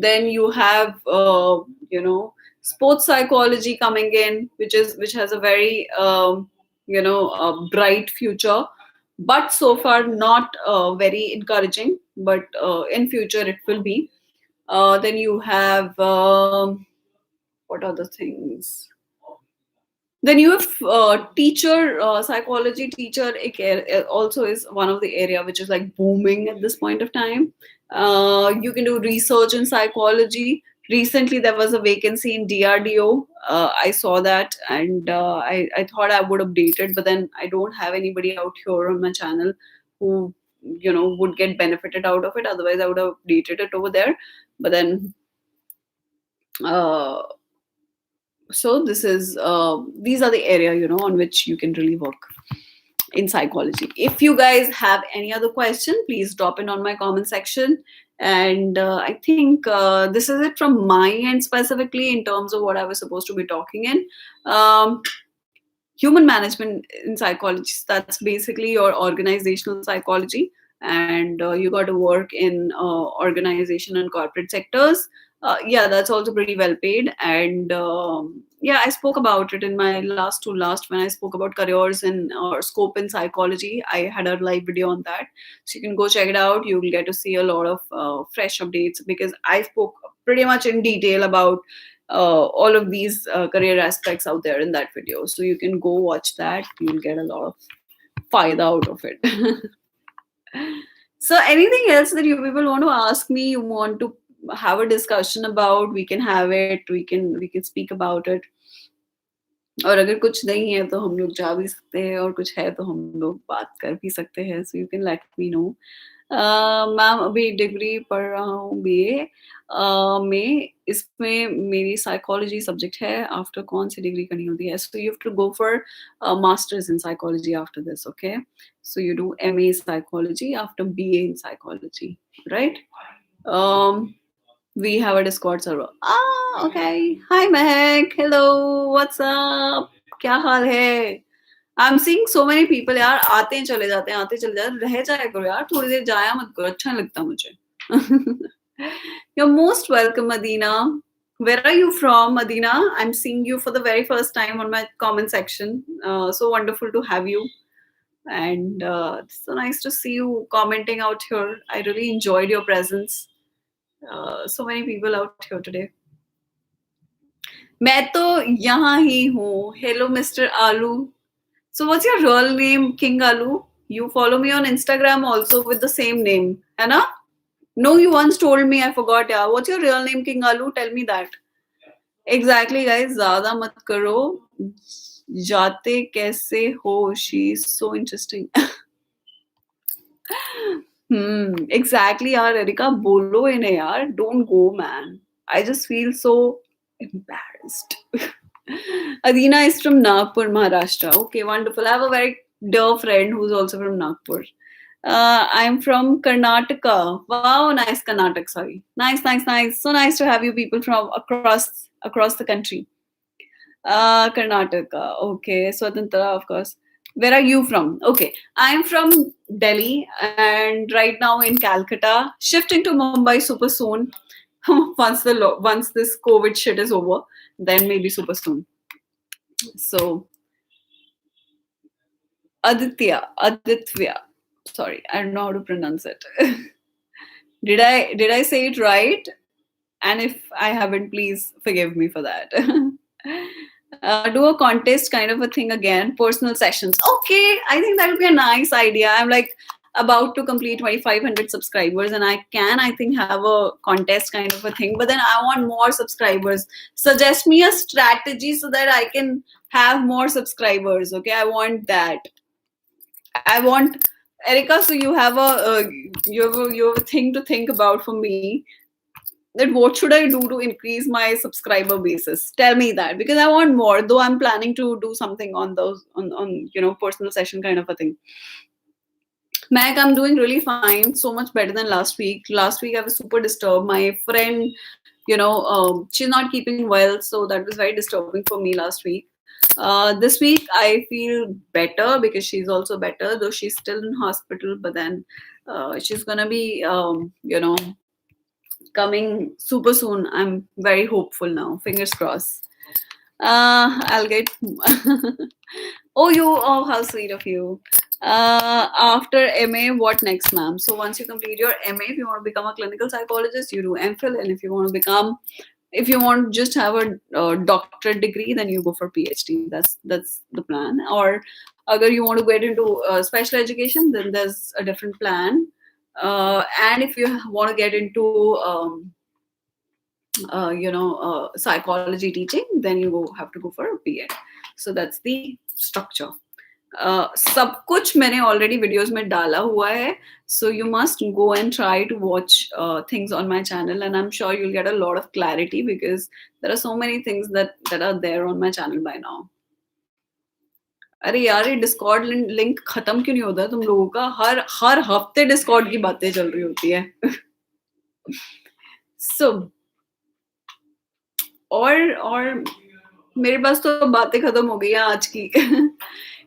Then you have sports psychology coming in, which has a very bright future, but so far not very encouraging. But in future it will be. Then you have what other things? Then you have teacher psychology teacher also is one of the area which is like booming at this point of time. You can do research in psychology. Recently there was a vacancy in DRDO. I saw that, and I thought I would update it, but then I don't have anybody out here on my channel who would get benefited out of it. Otherwise I would have updated it over there. But then uh, so this is these are the area on which you can really work in psychology. If you guys have any other question, please drop in on my comment section. And I think this is it from my end, specifically in terms of what I was supposed to be talking in. Human management in psychology, that's basically your organizational psychology. And you got to work in organization and corporate sectors. Yeah, that's also pretty well paid. And yeah, I spoke about it in my last when I spoke about careers and or scope in psychology. I had a live video on that, so you can go check it out. You will get to see a lot of fresh updates, because I spoke pretty much in detail about all of these career aspects out there in that video. So you can go watch that. You'll get a lot of fayda out of it. So anything else that you people want to ask me, you want to have a discussion about, we can have it. We can speak about it. और अगर कुछ नहीं है तो हम लोग जा भी सकते हैं, और कुछ है तो हम लोग बात कर भी सकते हैं. So you can let me know. Ma'am अभी डिग्री पढ़ रहा हूँ बीए में. इसमें मेरी साइकोलॉजी सब्जेक्ट है. आफ्टर कौन सी डिग्री करनी होती है? So you have to go for masters in psychology after this. Okay, so you do MA psychology after BA in psychology, right? We have a Discord server. Ah, okay. Hi, Mehak. Hello. What's up? क्या हाल है? I'm seeing so many people. यार आते हैं चले जाते हैं, आते चले जाते हैं. रह जाया करो यार, थोड़ी देर जाया मत करो. अच्छा नहीं लगता मुझे. You're most welcome, Adina. Where are you from, Adina? I'm seeing you for the very first time on my comment section. So wonderful to have you. And it's so nice to see you commenting out here. I really enjoyed your presence. So many people out here today. मैं तो यहाँ ही हूँ. Hello, Mr. Alu. So, what's your real name, King Alu? You follow me on Instagram also with the same name, है ना? No, you once told me. I forgot. Yeah. What's your real name, King Alu? Tell me that. Exactly, guys. ज़्यादा मत करो. जाते कैसे हो? She's so interesting. Exactly, यार areca बोलो इन्हें यार. Don't go, man. I just feel so embarrassed. Adina is from Nagpur, Maharashtra. Okay, wonderful. I have a very dear friend who's also from Nagpur. I'm from Karnataka. Wow, nice Karnataka. Sorry, nice, nice, nice. So nice to have you people from across the country. Karnataka. Okay, Swatantra, of course. Where are you from? Okay, I'm from Delhi and right now in Calcutta. Shifting to Mumbai super soon. Once this COVID shit is over, then maybe super soon. So Aditya. Sorry, I don't know how to pronounce it. Did I say it right? And if I haven't, please forgive me for that. Do a contest kind of a thing again, personal sessions. Okay, I think that would be a nice idea. I'm like about to complete 2500 subscribers and I think have a contest kind of a thing, but then I want more subscribers. Suggest me a strategy so that I can have more subscribers. Okay, I want that. I want Erica. So you have a thing to think about for me. That what should I do to increase my subscriber basis? Tell me that because I want more. Though I'm planning to do something on those on personal session kind of a thing. Mac, I'm doing really fine. So much better than last week. Last week I was super disturbed. My friend, she's not keeping well, so that was very disturbing for me last week. This week I feel better because she's also better, though she's still in hospital. But then she's gonna be, coming super soon. I'm very hopeful now. Fingers crossed. I'll get. Oh, how sweet of you. After MA, what next, ma'am? So once you complete your MA, if you want to become a clinical psychologist, you do MPhil, and if you want to just have a doctorate degree, then you go for PhD. That's the plan. Or, agar you want to get into special education, then there's a different plan. And if you want to get into psychology teaching, then have to go for a B.Ed. So that's the structure. सब कुछ मैंने already videos में डाला हुआ है, so you must go and try to watch things on my channel, and I'm sure you'll get a lot of clarity because there are so many things that are there on my channel by now. अरे यार ये Discord link खत्म क्यों नहीं होता तुम लोगों का? हर हफ्ते डिस्कॉर्ड की बातें चल रही होती है. So और मेरे पास तो बातें खत्म हो गई हैं आज की.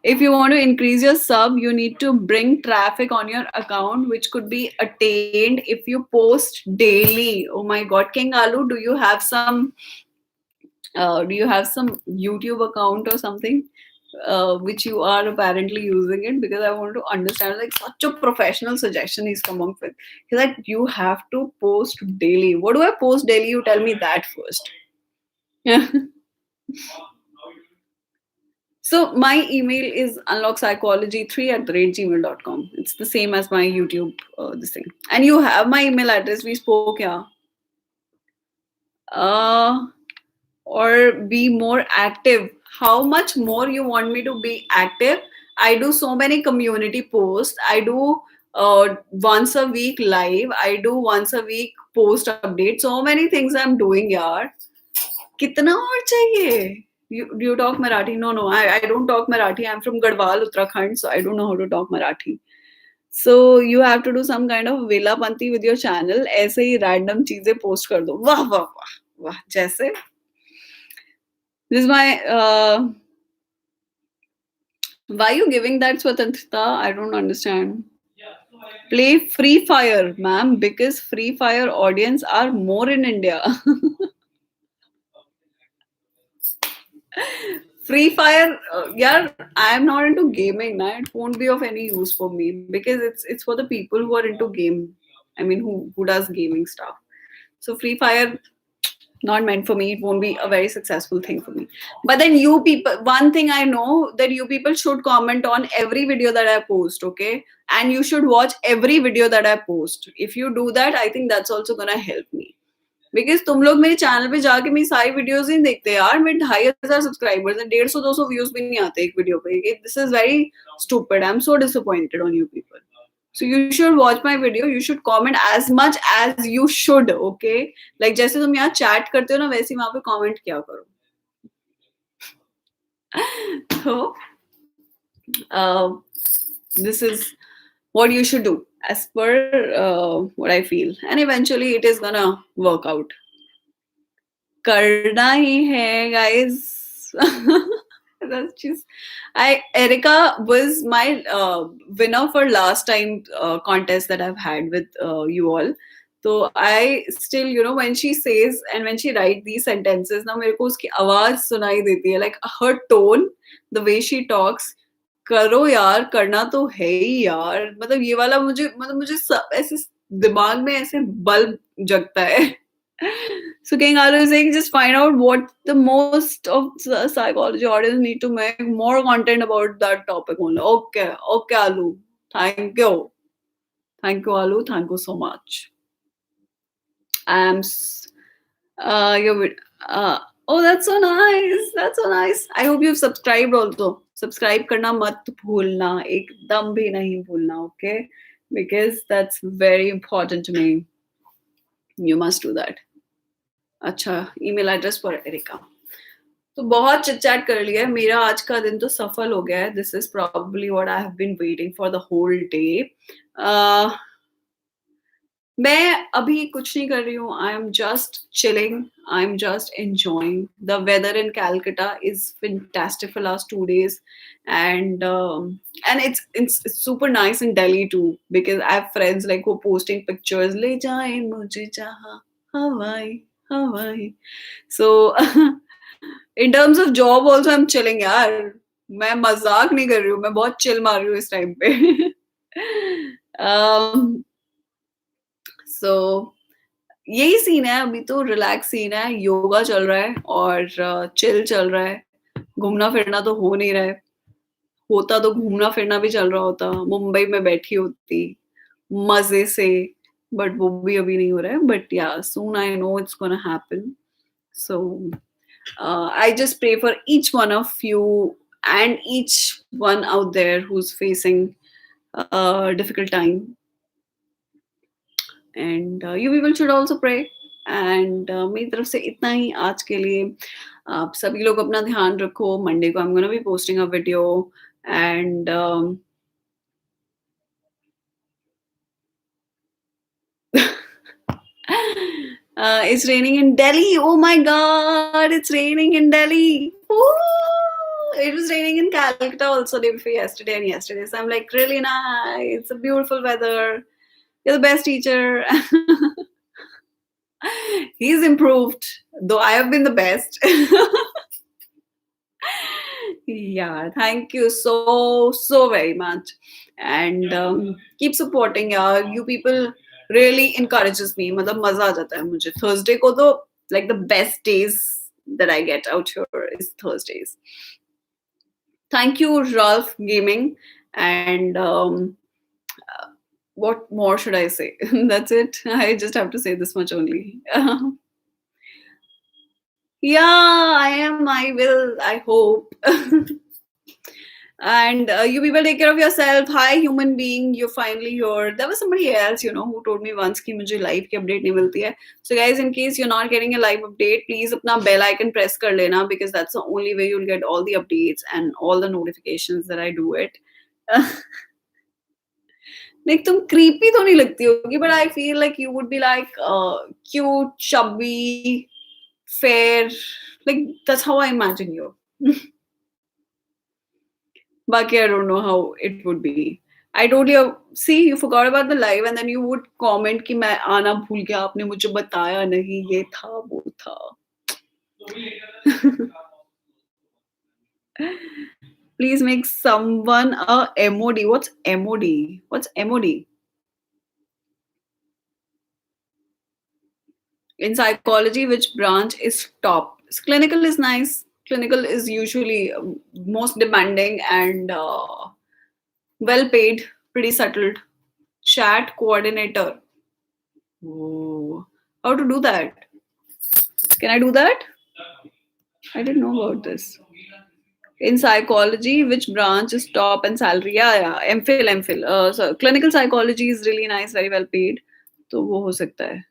If you want to increase your sub, you need to bring traffic on your account, which could be attained if you post daily. Oh my God, King Alu, do you have some YouTube account or something which you are apparently using it? Because I want to understand, like, such a professional suggestion he's come up with. He's like, you have to post daily. What do I post daily? You tell me that first. Yeah. So my email is unlockpsychology3@gmail.com. It's the same as my YouTube this thing. And you have my email address. We spoke, yeah. Or be more active. How much more you want me to be active? I do so many community posts. I do once a week live. I do once a week post update. So many things I'm doing, yaar. कितना और चाहिए? Do you talk Marathi? No, I don't talk Marathi. I'm from Garhwal, Uttarakhand, so I don't know how to talk Marathi. So you have to do some kind of Velapanti with your channel. ऐसे ही random चीजें post कर दो. वाह वाह वाह वाह जैसे. This is my. Why are you giving that Swatantrita? I don't understand. Play Free Fire, ma'am, because Free Fire audience are more in India. Free Fire, yeah, I am not into gaming. Nah, it won't be of any use for me because it's for the people who are into game. I mean, who does gaming stuff. So Free Fire, not meant for me. It won't be a very successful thing for me. But then you people, one thing I know, that you people should comment on every video that I post, okay? And you should watch every video that I post. If you do that, I think that's also gonna help me. Because तुम लोग मेरे channel पे जाके मेरी सारी videos नहीं देखते यार. मेरे 2,500 सब्सक्राइबर्स हैं, 150-200 व्यूज भी नहीं आते एक वीडियो पे. This is very stupid. I am so disappointed on you people. So you should watch my video. You should comment as much as you should. Okay, like जैसे तुम यहाँ chat करते हो ना, वैसे ही वहाँ पे comment किया करो. So this is what you should do as per what I feel, and eventually it is gonna work out. करना ही है, guys. That's just. Erica was my winner for last time contest that I've had with you all. So I still, when she says and when she writes these sentences, ना मेरे को उसकी आवाज सुनाई देती है, like her tone, the way she talks. करो यार, करना तो है ही यार. मतलब ये वाला मुझे ऐसे दिमाग में ऐसे बल्ब जगता है. So King Alu is saying, just find out what the most of the psychology audience need to make more content about that topic only. Okay, Alu. Thank you, Alu. Thank you so much. Oh, that's so nice. That's so nice. I hope you've subscribed also. Subscribe करना मत भूलना, एकदम भी नहीं भूलना, okay? Because that's very important to me. You must do that. अच्छा, email address for areca. तो बहुत चिट चैट कर लिया है. मेरा आज का दिन तो सफल हो गया है. This is probably what I have been waiting for the whole day. मैं अभी कुछ नहीं कर रही हूँ. I am just chilling. I am just enjoying. The weather in Calcutta is fantastic for last 2 days, and it's super nice in Delhi too, because I have friends like who are posting pictures. ले जाए मुझे जहाँ हवाई. So in terms of job also I'm chilling यार. मैं मजाक नहीं कर रही हूँ. मैं बहुत चिल मार रही हूँ इस टाइम पे. So यही सीन है. अभी तो रिलैक्स सीन है. योगा चल रहा है और चिल चल रहा है. घूमना फिरना तो हो नहीं रहा है. होता तो घूमना फिरना भी चल रहा होता. मुंबई में बैठी होती मजे से, बट वो भी अभी नहीं हो रहा है. बट या, soon I know it's gonna happen. So I just pray for each one of you and each one out there who's facing a difficult time. And you people should also pray. And मेरी तरफ से इतना ही आज के लिए. आप सभी लोग अपना ध्यान रखो. मंडे को I'm gonna be posting a video. And it's raining in Delhi. Oh my god, it's raining in Delhi. Woo! It was raining in Calcutta also day before yesterday and yesterday. So I'm like, really nice. It's a beautiful weather. You're the best teacher. He's improved, though I have been the best. Yeah, thank you so very much. And keep supporting. Yeah, you people really encourages me. मतलब मजा आ जाता है मुझे. Thursday को तो like the best days that I get out here is Thursdays. Thank you, Ralph Gaming. And what more should I say? That's it. I just have to say this much only. Yeah, I am. I will. I hope. And you people take care of yourself. Hi, human being. You're finally here. There was somebody else, who told me once कि मुझे live की update नहीं मिलती है. So guys, in case you're not getting a live update, please अपना bell icon press कर लेना, because that's the only way you'll get all the updates and all the notifications that I do it. Like तुम creepy तो नहीं लगती होगी, but I feel like you would be like cute, chubby, fair. Like that's how I imagine you. Baki, I don't know how it would be. I told you, see, you forgot about the live and then you would comment कि मैं आना भूल गया, आपने मुझे बताया नहीं, ये था वो था. Please make someone a MOD. What's MOD? What's MOD? In psychology, which branch is top? Clinical is nice. Clinical is usually most demanding and well paid, pretty settled. Chat coordinator. Ooh. How to do that? Can I do that? I didn't know about this. In psychology, which branch is top and salary? Yeah, yeah. MPhil, MPhil. So clinical psychology is really nice, very well paid. तो वो हो सकता है.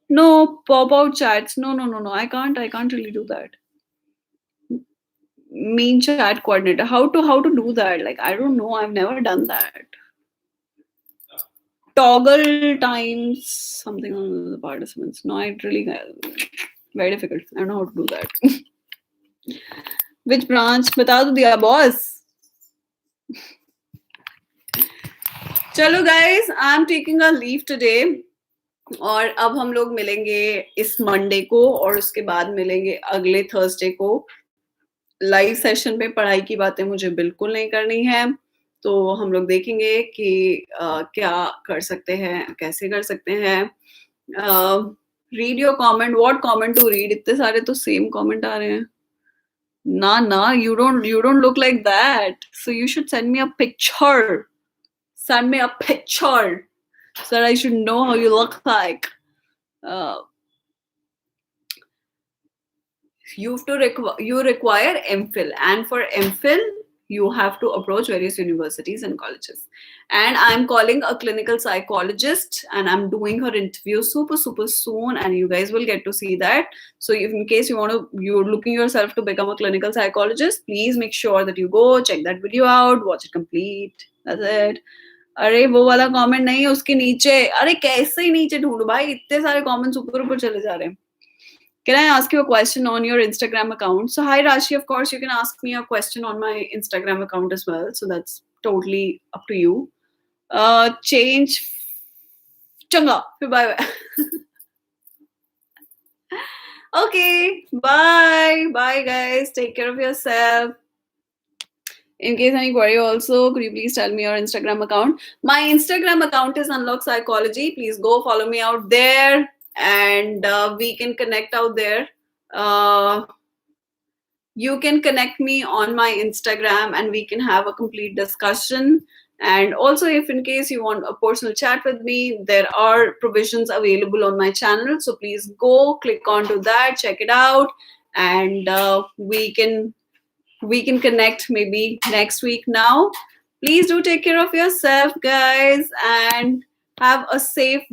No, pop out chats. No, no, no, no. I can't really do that. Mean chat coordinator. How to do that? Like I don't know. I've never done that. Toggle times something on the participants. No, I really very difficult. I don't know how to do that. Which branch? बता दो दिया boss. चलो guys, I'm taking a leave today. और अब हम लोग मिलेंगे इस मंडे को और उसके बाद मिलेंगे अगले थर्सडे को. लाइव सेशन पे पढ़ाई की बातें मुझे बिल्कुल नहीं करनी है. तो हम लोग देखेंगे कि क्या कर सकते हैं, कैसे कर सकते हैं. Read your comment. What comment to read? इतने सारे तो सेम कमेंट आ रहे हैं. ना you don't look like that, so you should send me a picture. Send me a picture so that I should know how you look like. You require MPhil, and for MPhil you have to approach various universities and colleges. And I'm calling a clinical psychologist and I'm doing her interview super soon, and you guys will get to see that. So if in case you're looking yourself to become a clinical psychologist, please make sure that you go check that video out, watch it complete. That's it. अरे वो वाला comment नहीं है उसके नीचे. अरे कैसे ही नीचे ढूंढो भाई, इतने सारे कमेंट्स ऊपर चले जा रहे हैं. Can I ask you a question on your Instagram account? So, hi Rashi, of course, you can ask me a question on my Instagram account as well. So, that's totally up to you. Change. Changa. Bye bye. Okay. Bye. Bye, guys. Take care of yourself. In case any query also, could you please tell me your Instagram account? My Instagram account is Unlock Psychology. Please go follow me out there. And we can connect out there. You can connect me on my Instagram and we can have a complete discussion. And also, if in case you want a personal chat with me, there are provisions available on my channel. So please go click onto that, check it out, and we can connect maybe next week now. Please do take care of yourself, guys, and have a safe